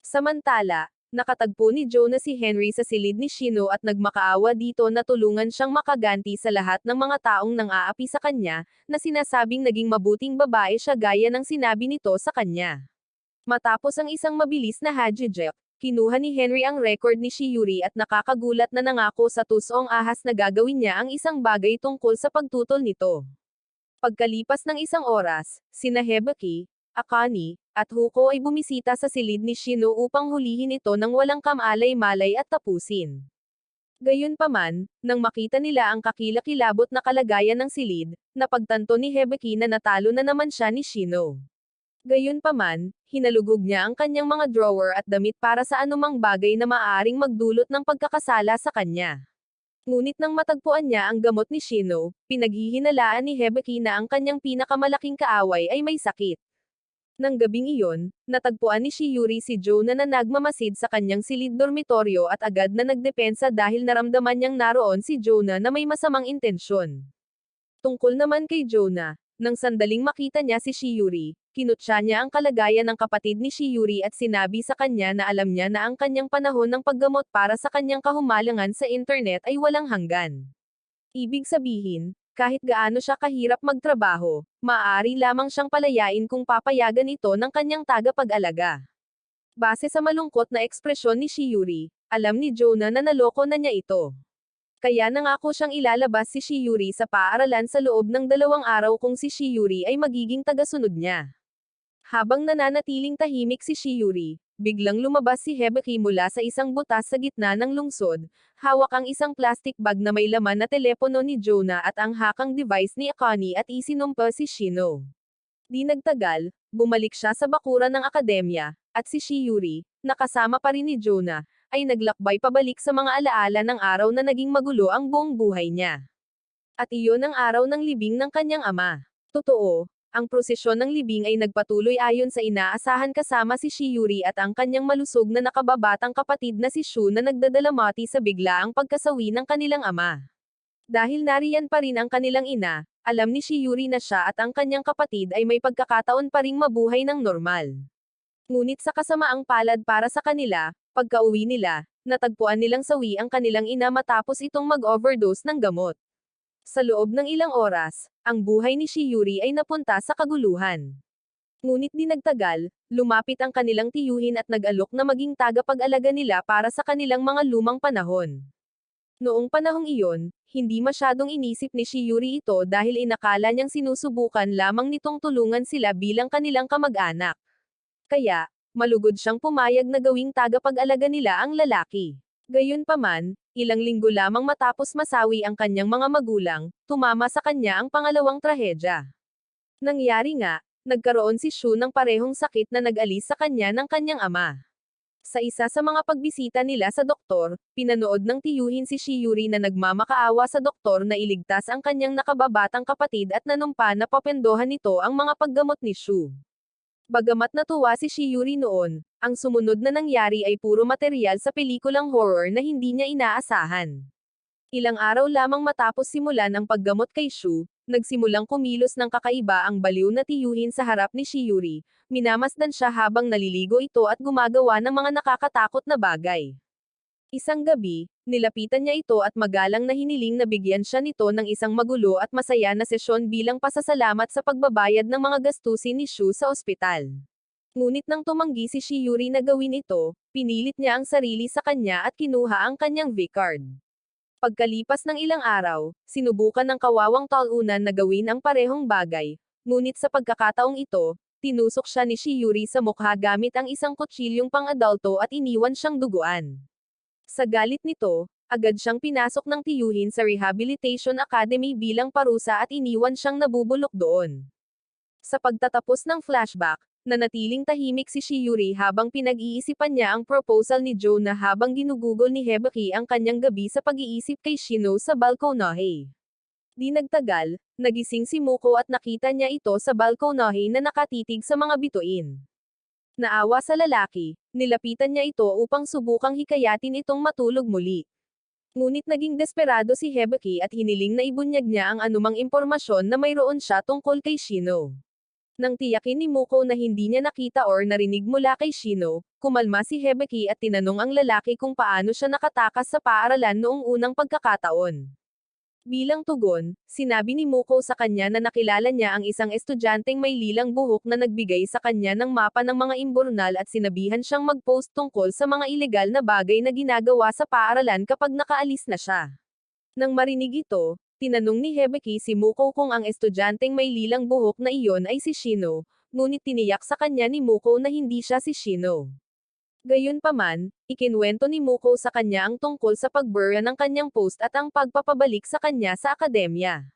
S1: Samantala, nakatagpo ni Jonah si Henry sa silid ni Shino at nagmakaawa dito na tulungan siyang makaganti sa lahat ng mga taong nang-aapi sa kanya, na sinasabing naging mabuting babae siya gaya ng sinabi nito sa kanya. Matapos ang isang mabilis na hajijek, kinuha ni Henry ang record ni Shiuri at nakakagulat na nangako sa tusong ahas na gagawin niya ang isang bagay tungkol sa pagtutol nito. Pagkalipas ng isang oras, sina Hibiki, Akane, at Huko ay bumisita sa silid ni Shino upang hulihin ito ng walang kamalay-malay at tapusin. Gayunpaman, nang makita nila ang kakilakilabot na kalagayan ng silid, napagtanto ni Hibiki na natalo na naman siya ni Shino. Gayunpaman, hinalugog niya ang kanyang mga drawer at damit para sa anumang bagay na maaaring magdulot ng pagkakasala sa kanya. Ngunit nang matagpuan niya ang gamot ni Shino, pinaghihinalaan ni Hibiki na ang kanyang pinakamalaking kaaway ay may sakit. Nang gabing iyon, natagpuan ni Shiuri si Jonah na nagmamasid sa kanyang silid dormitoryo at agad na nagdepensa dahil naramdaman niyang naroon si Jonah na may masamang intensyon. Tungkol naman kay Jonah, nang sandaling makita niya si Shiuri, kinutya niya ang kalagayan ng kapatid ni Shiuri at sinabi sa kanya na alam niya na ang kanyang panahon ng paggamot para sa kanyang kahumalangan sa internet ay walang hanggan. Ibig sabihin, kahit gaano siya kahirap magtrabaho, maaari lamang siyang palayain kung papayagan ito ng kanyang tagapag-alaga. Base sa malungkot na ekspresyon ni Shiuri, alam ni Jonah na naloko na niya ito. Kaya nangako siyang ilalabas si Shiuri sa paaralan sa loob ng 2 araw kung si Shiuri ay magiging tagasunod niya. Habang nananatiling tahimik si Shiuri, biglang lumabas si Hibiki mula sa isang butas sa gitna ng lungsod, hawak ang isang plastic bag na may laman na telepono ni Jonah at ang hakang device ni Akane at isinumpa si Shino. Di nagtagal, bumalik siya sa bakuran ng akademya, at si Shiuri, nakasama pa rin ni Jonah, ay naglakbay pabalik sa mga alaala ng araw na naging magulo ang buong buhay niya. At iyon ang araw ng libing ng kanyang ama. Totoo, ang prosesyon ng libing ay nagpatuloy ayon sa inaasahan kasama si Shiuri at ang kanyang malusog na nakababatang kapatid na si Shu na nagdadalamati sa biglaang pagkasawi ng kanilang ama. Dahil nariyan pa rin ang kanilang ina, alam ni Shiuri na siya at ang kanyang kapatid ay may pagkakataon pa ring mabuhay ng normal. Ngunit sa kasamaang palad para sa kanila, pagka-uwi nila, natagpuan nilang sawi ang kanilang ina matapos itong mag-overdose ng gamot. Sa loob ng ilang oras, ang buhay ni Shiuri ay napunta sa kaguluhan. Ngunit di nagtagal, lumapit ang kanilang tiyuhin at nag-alok na maging tagapag-alaga nila para sa kanilang mga lumang panahon. Noong panahong iyon, hindi masyadong inisip ni Shiuri ito dahil inakala niyang sinusubukan lamang nitong tulungan sila bilang kanilang kamag-anak. Kaya, malugod siyang pumayag na gawing tagapag-alaga nila ang lalaki. Gayunpaman, ilang linggo lamang matapos masawi ang kanyang mga magulang, tumama sa kanya ang pangalawang trahedya. Nangyari nga, nagkaroon si Shu ng parehong sakit na nag-alis sa kanya ng kanyang ama. Sa isa sa mga pagbisita nila sa doktor, pinanood ng tiyuhin si Shiuri na nagmamakaawa sa doktor na iligtas ang kanyang nakababatang kapatid at nanumpa na papendohan nito ang mga paggamot ni Shu. Bagamat natuwa si Shiuri noon, ang sumunod na nangyari ay puro material sa pelikulang horror na hindi niya inaasahan. Ilang araw lamang matapos simulan ang paggamot kay Shu, nagsimulang kumilos ng kakaiba ang baliw na tiyuhin sa harap ni Shiuri, minamasdan siya habang naliligo ito at gumagawa ng mga nakakatakot na bagay. Isang gabi, nilapitan niya ito at magalang na hiniling na bigyan siya nito ng isang magulo at masaya na sesyon bilang pasasalamat sa pagbabayad ng mga gastusin ni Shu sa ospital. Ngunit nang tumanggi si Shiuri na gawin ito, pinilit niya ang sarili sa kanya at kinuha ang kanyang V-card. Pagkalipas ng ilang araw, sinubukan ng kawawang talunan na gawin ang parehong bagay, ngunit sa pagkakataong ito, tinusok siya ni Shiuri sa mukha gamit ang isang kutsilyong pang-adulto at iniwan siyang duguan. Sa galit nito, agad siyang pinasok ng tiyuhin sa Rehabilitation Academy bilang parusa at iniwan siyang nabubulok doon. Sa pagtatapos ng flashback, nanatiling tahimik si Shiuri habang pinag-iisipan niya ang proposal ni Joe na habang ginugugol ni Hibiki ang kanyang gabi sa pag-iisip kay Shino sa balkonahe. Di nagtagal, nagising si Muko at nakita niya ito sa balkonahe na nakatitig sa mga bituin. Naawa sa lalaki, nilapitan niya ito upang subukang hikayatin itong matulog muli. Ngunit naging desperado si Hibiki at hiniling na ibunyag niya ang anumang impormasyon na mayroon siya tungkol kay Shino. Nang tiyakin ni Muko na hindi niya nakita or narinig mula kay Shino, kumalma si Hibiki at tinanong ang lalaki kung paano siya nakatakas sa paaralan noong unang pagkakataon. Bilang tugon, sinabi ni Muko sa kanya na nakilala niya ang isang estudyanteng may lilang buhok na nagbigay sa kanya ng mapa ng mga imburnal at sinabihan siyang mag-post tungkol sa mga ilegal na bagay na ginagawa sa paaralan kapag nakaalis na siya. Nang marinig ito, tinanong ni Hibiki si Muko kung ang estudyanteng may lilang buhok na iyon ay si Shino, ngunit tiniyak sa kanya ni Muko na hindi siya si Shino. Gayunpaman, ikinwento ni Muko sa kanya ang tungkol sa pagbura ng kanyang post at ang pagpapabalik sa kanya sa akademya.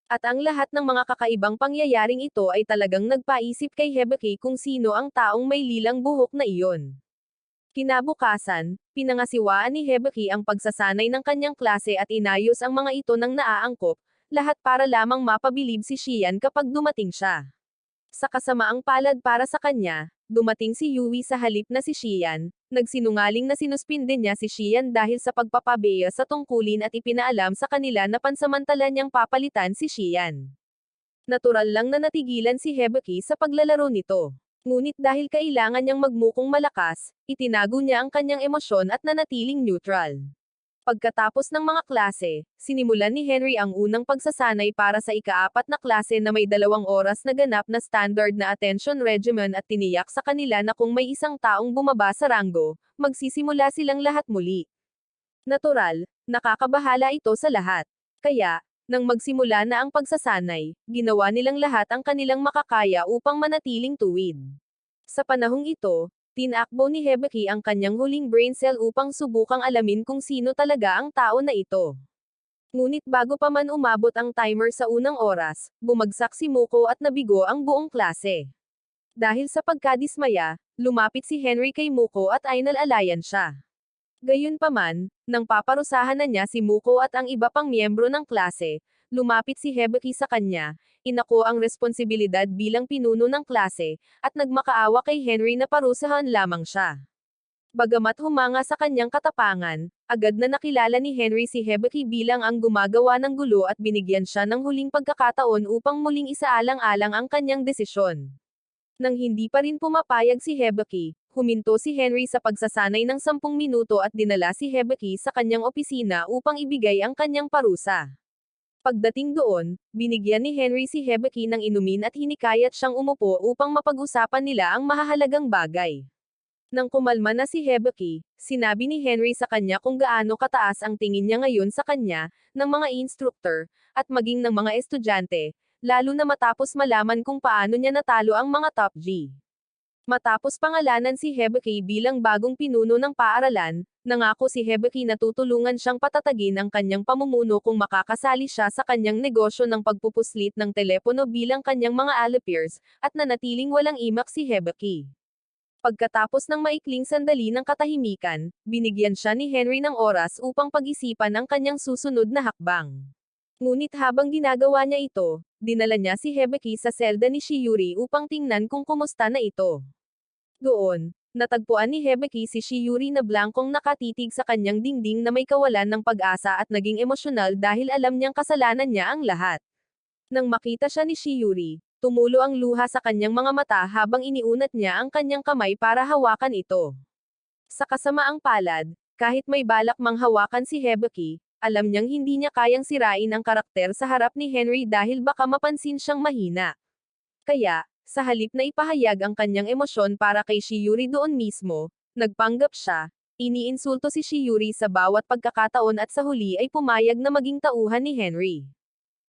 S1: At ang lahat ng mga kakaibang pangyayaring ito ay talagang nagpaisip kay Hibiki kung sino ang taong may lilang buhok na iyon. Kinabukasan, pinangasiwaan ni Hibiki ang pagsasanay ng kanyang klase at inayos ang mga ito ng naaangkop, lahat para lamang mapabilib si Xian kapag dumating siya. Sa kasamaang palad para sa kanya, dumating si Yui sa halip na si Xian, nagsinungaling na sinuspinde niya si Xian dahil sa pagpapabeya sa tungkulin at ipinaalam sa kanila na pansamantala niyang papalitan si Xian. Natural lang na natigilan si Hibiki sa paglalaro nito. Ngunit dahil kailangan niyang magmukong malakas, itinago niya ang kanyang emosyon at nanatiling neutral. Pagkatapos ng mga klase, sinimulan ni Henry ang unang pagsasanay para sa ika-4 na klase na may 2 oras na ganap na standard na attention regimen at tiniyak sa kanila na kung may isang taong bumaba sa ranggo, magsisimula silang lahat muli. Natural, nakakabahala ito sa lahat. Kaya, nang magsimula na ang pagsasanay, ginawa nilang lahat ang kanilang makakaya upang manatiling tuwid. Sa panahong ito, tinakbo ni Hibiki ang kanyang huling brain cell upang subukang alamin kung sino talaga ang tao na ito. Ngunit bago pa man umabot ang timer sa unang oras, bumagsak si Muko at nabigo ang buong klase. Dahil sa pagkadismaya, lumapit si Henry kay Muko at inalalayan siya. Gayunpaman, nang paparusahan na niya si Muko at ang iba pang miyembro ng klase, lumapit si Hibiki sa kanya, inako ang responsibilidad bilang pinuno ng klase, at nagmakaawa kay Henry na parusahan lamang siya. Bagamat humanga sa kanyang katapangan, agad na nakilala ni Henry si Hibiki bilang ang gumagawa ng gulo at binigyan siya ng huling pagkakataon upang muling isaalang-alang ang kanyang desisyon. Nang hindi pa rin pumapayag si Hibiki, huminto si Henry sa pagsasanay ng 10 minuto at dinala si Hibiki sa kanyang opisina upang ibigay ang kanyang parusa. Pagdating doon, binigyan ni Henry si Hibiki ng inumin at hinikayat siyang umupo upang mapag-usapan nila ang mahahalagang bagay. Nang kumalma na si Hibiki, sinabi ni Henry sa kanya kung gaano kataas ang tingin niya ngayon sa kanya, ng mga instructor, at maging ng mga estudyante, lalo na matapos malaman kung paano niya natalo ang mga top G. Matapos pangalanan si Hibiki bilang bagong pinuno ng paaralan, nangako si Hibiki na tutulungan siyang patatagin ang kanyang pamumuno kung makakasali siya sa kanyang negosyo ng pagpupuslit ng telepono bilang kanyang mga alipers, at nanatiling walang imak si Hibiki. Pagkatapos ng maikling sandali ng katahimikan, binigyan siya ni Henry ng oras upang pag-isipan ang kanyang susunod na hakbang. Ngunit habang ginagawa niya ito, dinala niya si Hibiki sa selda ni Shiuri upang tingnan kung kumusta na ito. Doon, natagpuan ni Hibiki si Shiuri na blangkong nakatitig sa kanyang dingding na may kawalan ng pag-asa at naging emosyonal dahil alam niyang kasalanan niya ang lahat. Nang makita siya ni Shiuri, tumulo ang luha sa kanyang mga mata habang iniunat niya ang kanyang kamay para hawakan ito. Sa kasamaang palad, Kahit may balak manghawakan si Hibiki, alam niyang hindi niya kayang sirain ang karakter sa harap ni Henry dahil baka mapansin siyang mahina. Kaya, sa halip na ipahayag ang kanyang emosyon para kay Shiori doon mismo, nagpanggap siya, iniinsulto si Shiori sa bawat pagkakataon at sa huli ay pumayag na maging tauhan ni Henry.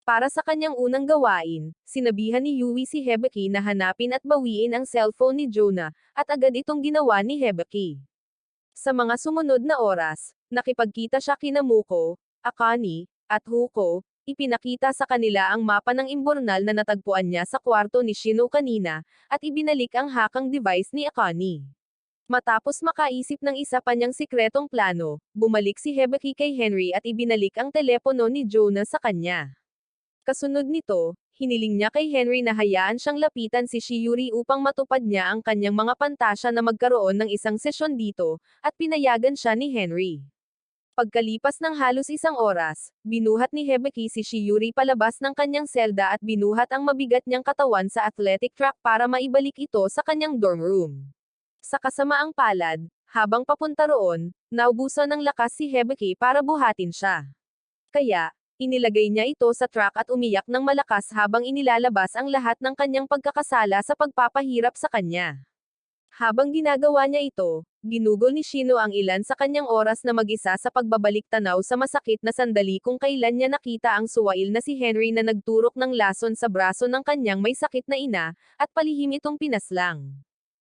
S1: Para sa kanyang unang gawain, sinabihan ni Yui si Hibiki na hanapin at bawiin ang cellphone ni Jonah, at agad itong ginawa ni Hibiki. Sa mga sumunod na oras, nakipagkita siya kina Muko, Akane, at Huko, ipinakita sa kanila ang mapa ng imbornal na natagpuan niya sa kwarto ni Shino kanina, at ibinalik ang hakang device ni Akane. Matapos makaisip ng isa pa niyang sikretong plano, bumalik si Hibiki kay Henry at ibinalik ang telepono ni Jonah sa kanya. Kasunod nito, hiniling niya kay Henry na hayaan siyang lapitan si Shiori upang matupad niya ang kanyang mga pantasya na magkaroon ng isang sesyon dito, at pinayagan siya ni Henry. Pagkalipas ng halos isang oras, binuhat ni Hibiki si Shiori palabas ng kanyang selda at binuhat ang mabigat niyang katawan sa athletic track para maibalik ito sa kanyang dorm room. Sa kasamaang palad, habang papunta roon, naubusan ng lakas si Hibiki para buhatin siya. Kaya, inilagay niya ito sa truck at umiyak ng malakas habang inilalabas ang lahat ng kanyang pagkakasala sa pagpapahirap sa kanya. Habang ginagawa niya ito, ginugol ni Shino ang ilan sa kanyang oras na mag-isa sa pagbabalik tanaw sa masakit na sandali kung kailan niya nakita ang suwail na si Henry na nagturok ng lason sa braso ng kanyang may sakit na ina, at palihim itong pinaslang.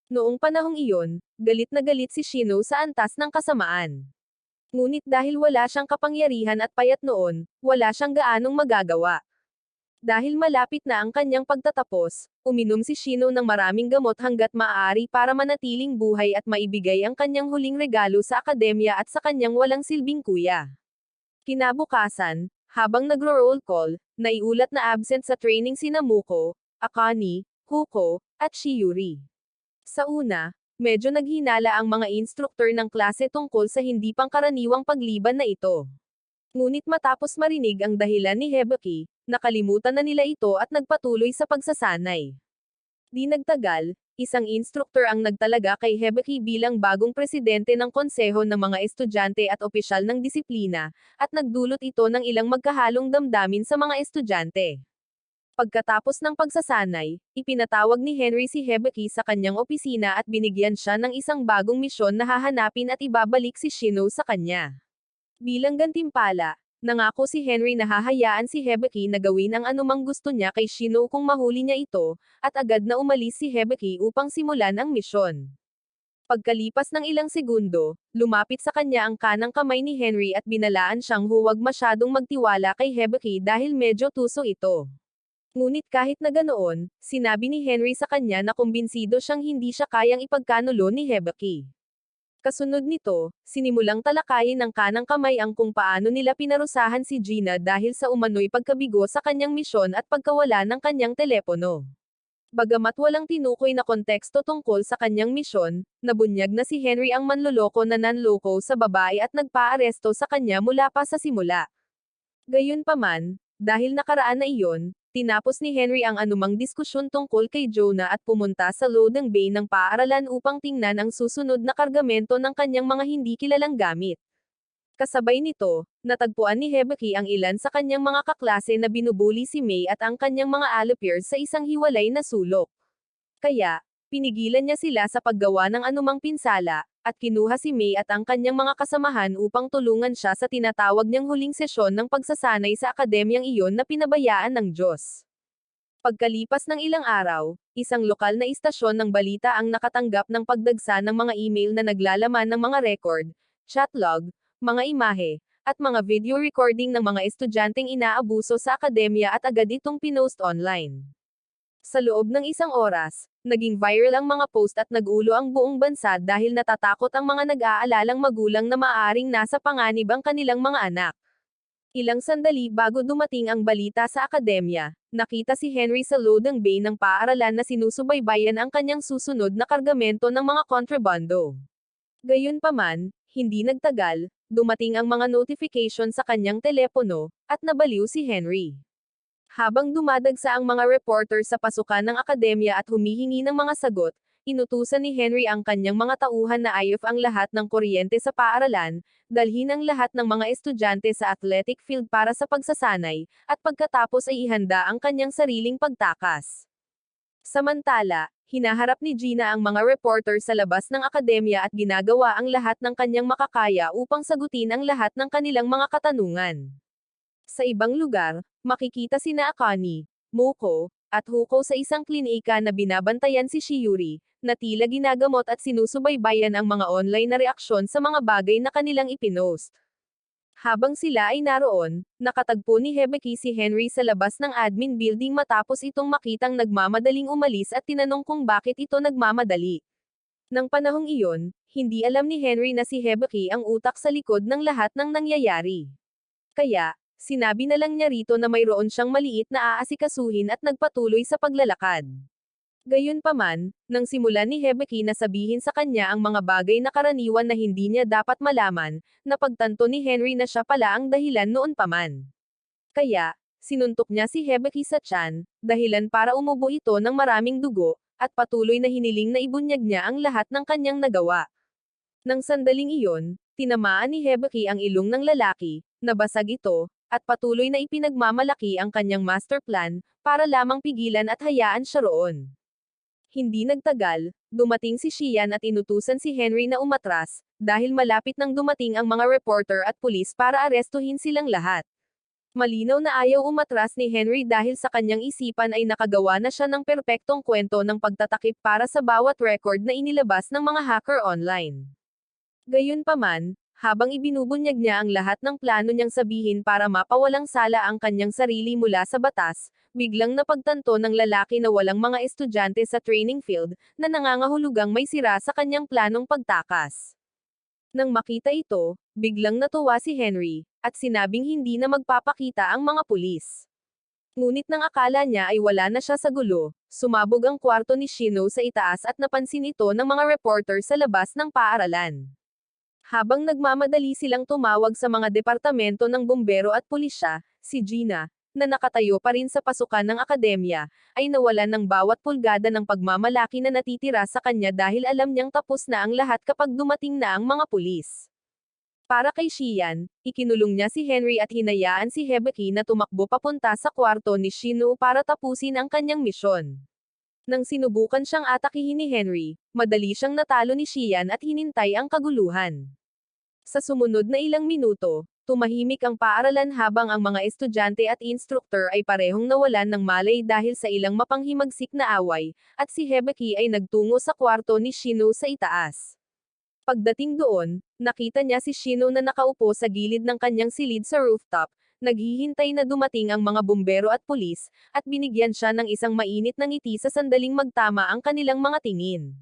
S1: Noong panahong iyon, galit na galit si Shino sa antas ng kasamaan. Ngunit dahil wala siyang kapangyarihan at payat noon, wala siyang gaanong magagawa. Dahil malapit na ang kanyang pagtatapos, uminom si Shino ng maraming gamot hanggat maaari para manatiling buhay at maibigay ang kanyang huling regalo sa akademya at sa kanyang walang silbing kuya. Kinabukasan, habang nagro-roll call, naiulat na absent sa training sina Muko, Akane, Huko, at Shiori. Sa una, medyo naghinala ang mga instruktor ng klase tungkol sa hindi pangkaraniwang pagliban na ito. Ngunit matapos marinig ang dahilan ni Hibiki, nakalimutan na nila ito at nagpatuloy sa pagsasanay. Di nagtagal, isang instruktor ang nagtalaga kay Hibiki bilang bagong presidente ng konseho ng mga estudyante at opisyal ng disiplina, at nagdulot ito ng ilang magkahalong damdamin sa mga estudyante. Pagkatapos ng pagsasanay, ipinatawag ni Henry si Hibiki sa kanyang opisina at binigyan siya ng isang bagong misyon na hahanapin at ibabalik si Shino sa kanya. Bilang gantimpala, nangako si Henry na hahayaan si Hibiki na gawin ang anumang gusto niya kay Shino kung mahuli niya ito, at agad na umalis si Hibiki upang simulan ang misyon. Pagkalipas ng ilang segundo, lumapit sa kanya ang kanang kamay ni Henry at binalaan siyang huwag masyadong magtiwala kay Hibiki dahil medyo tuso ito. Ngunit kahit na ganoon, sinabi ni Henry sa kanya na kumbinsido siyang hindi siya kayang ipagkanulo ni Hibiki. Kasunod nito, sinimulang talakayin ng kanang kamay ang kung paano nila pinarusahan si Gina dahil sa umano'y pagkabigo sa kanyang misyon at pagkawala ng kanyang telepono. Bagamat walang tinukoy na konteksto tungkol sa kanyang misyon, nabunyag na si Henry ang manloloko na nanloko sa babae at nagpaaresto sa kanya mula pa sa simula. Gayunpaman, dahil nakaraan na iyon, tinapos ni Henry ang anumang diskusyon tungkol kay Jonah at pumunta sa loading bay ng paaralan upang tingnan ang susunod na kargamento ng kanyang mga hindi kilalang gamit. Kasabay nito, natagpuan ni Hibiki ang ilan sa kanyang mga kaklase na binubuli si May at ang kanyang mga allopiers sa isang hiwalay na sulok. Kaya, pinigilan niya sila sa paggawa ng anumang pinsala, at kinuha si May at ang kanyang mga kasamahan upang tulungan siya sa tinatawag niyang huling sesyon ng pagsasanay sa akademyang iyon na pinabayaan ng Diyos. Pagkalipas ng ilang araw, isang lokal na istasyon ng balita ang nakatanggap ng pagdagsa ng mga email na naglalaman ng mga record, chat log, mga imahe, at mga video recording ng mga estudyanteng inaabuso sa akademya at agad itong pinost online. Sa loob ng isang oras, naging viral ang mga post at nag-ulo ang buong bansa dahil natatakot ang mga nag-aalalang magulang na maaaring nasa panganib ang kanilang mga anak. Ilang sandali bago dumating ang balita sa akademya, nakita si Henry sa loading bay ng paaralan na sinusubaybayan ang kanyang susunod na kargamento ng mga kontrabando. Gayunpaman, hindi nagtagal, dumating ang mga notification sa kanyang telepono, at nabaliw si Henry. Habang dumadagsa ang mga reporter sa pasukan ng akademya at humihingi ng mga sagot, inutusan ni Henry ang kanyang mga tauhan na ayos ang lahat ng kuryente sa paaralan, dalhin ang lahat ng mga estudyante sa athletic field para sa pagsasanay, at pagkatapos ay ihanda ang kanyang sariling pagtakas. Samantala, hinaharap ni Gina ang mga reporter sa labas ng akademya at ginagawa ang lahat ng kanyang makakaya upang sagutin ang lahat ng kanilang mga katanungan. Sa ibang lugar, makikita sina Akane, Moko, at Huko sa isang klinika na binabantayan si Shiuri, na tila ginagamot at sinusubaybayan ang mga online na reaksyon sa mga bagay na kanilang ipinost. Habang sila ay naroon, nakatagpo ni Hibiki si Henry sa labas ng admin building matapos itong makitang nagmamadaling umalis at tinanong kung bakit ito nagmamadali. Nang panahong iyon, hindi alam ni Henry na si Hibiki ang utak sa likod ng lahat ng nangyayari. Kaya, sinabi na lang niya rito na mayroon siyang maliit na aasikasuhin at nagpatuloy sa paglalakad. Gayunpaman, nang simulan ni Hibiki na sabihin sa kanya ang mga bagay na karaniwan na hindi niya dapat malaman, napagtanto ni Henry na siya pala ang dahilan noon pa man. Kaya, sinuntok niya si Hibiki sa tiyan, dahilan para umubo ito ng maraming dugo, at patuloy na hiniling na ibunyag niya ang lahat ng kanyang nagawa. Nang sandaling iyon, tinamaan ni Hibiki ang ilong ng lalaki, nabasag ito, at patuloy na ipinagmamalaki ang kanyang master plan, para lamang pigilan at hayaan siya roon. Hindi nagtagal, dumating si Shian at inutusan si Henry na umatras, dahil malapit nang dumating ang mga reporter at pulis para arestuhin silang lahat. Malinaw na ayaw umatras ni Henry dahil sa kanyang isipan ay nakagawa na siya ng perpektong kwento ng pagtatakip para sa bawat record na inilabas ng mga hacker online. Gayunpaman, habang ibinubunyag niya ang lahat ng plano niyang sabihin para mapawalang sala ang kanyang sarili mula sa batas, biglang napagtanto ng lalaki na walang mga estudyante sa training field, na nangangahulugang may sira sa kanyang planong pagtakas. Nang makita ito, biglang natuwa si Henry, at sinabing hindi na magpapakita ang mga pulis. Ngunit nang akala niya ay wala na siya sa gulo, sumabog ang kwarto ni Shino sa itaas at napansin ito ng mga reporter sa labas ng paaralan. Habang nagmamadali silang tumawag sa mga departamento ng bumbero at pulisya, si Gina, na nakatayo pa rin sa pasukan ng akademya, ay nawalan ng bawat pulgada ng pagmamalaki na natitira sa kanya dahil alam niyang tapos na ang lahat kapag dumating na ang mga pulis. Para kay Shian, ikinulong niya si Henry at hinayaan si Hibiki na tumakbo papunta sa kwarto ni Shino para tapusin ang kanyang misyon. Nang sinubukan siyang atakihin ni Henry, madali siyang natalo ni Shian at hinintay ang kaguluhan. Sa sumunod na ilang minuto, tumahimik ang paaralan habang ang mga estudyante at instruktor ay parehong nawalan ng malay dahil sa ilang mapanghimagsik na away, at si Hibiki ay nagtungo sa kwarto ni Shino sa itaas. Pagdating doon, nakita niya si Shino na nakaupo sa gilid ng kanyang silid sa rooftop, naghihintay na dumating ang mga bumbero at pulis, at binigyan siya ng isang mainit na ngiti sa sandaling magtama ang kanilang mga tingin.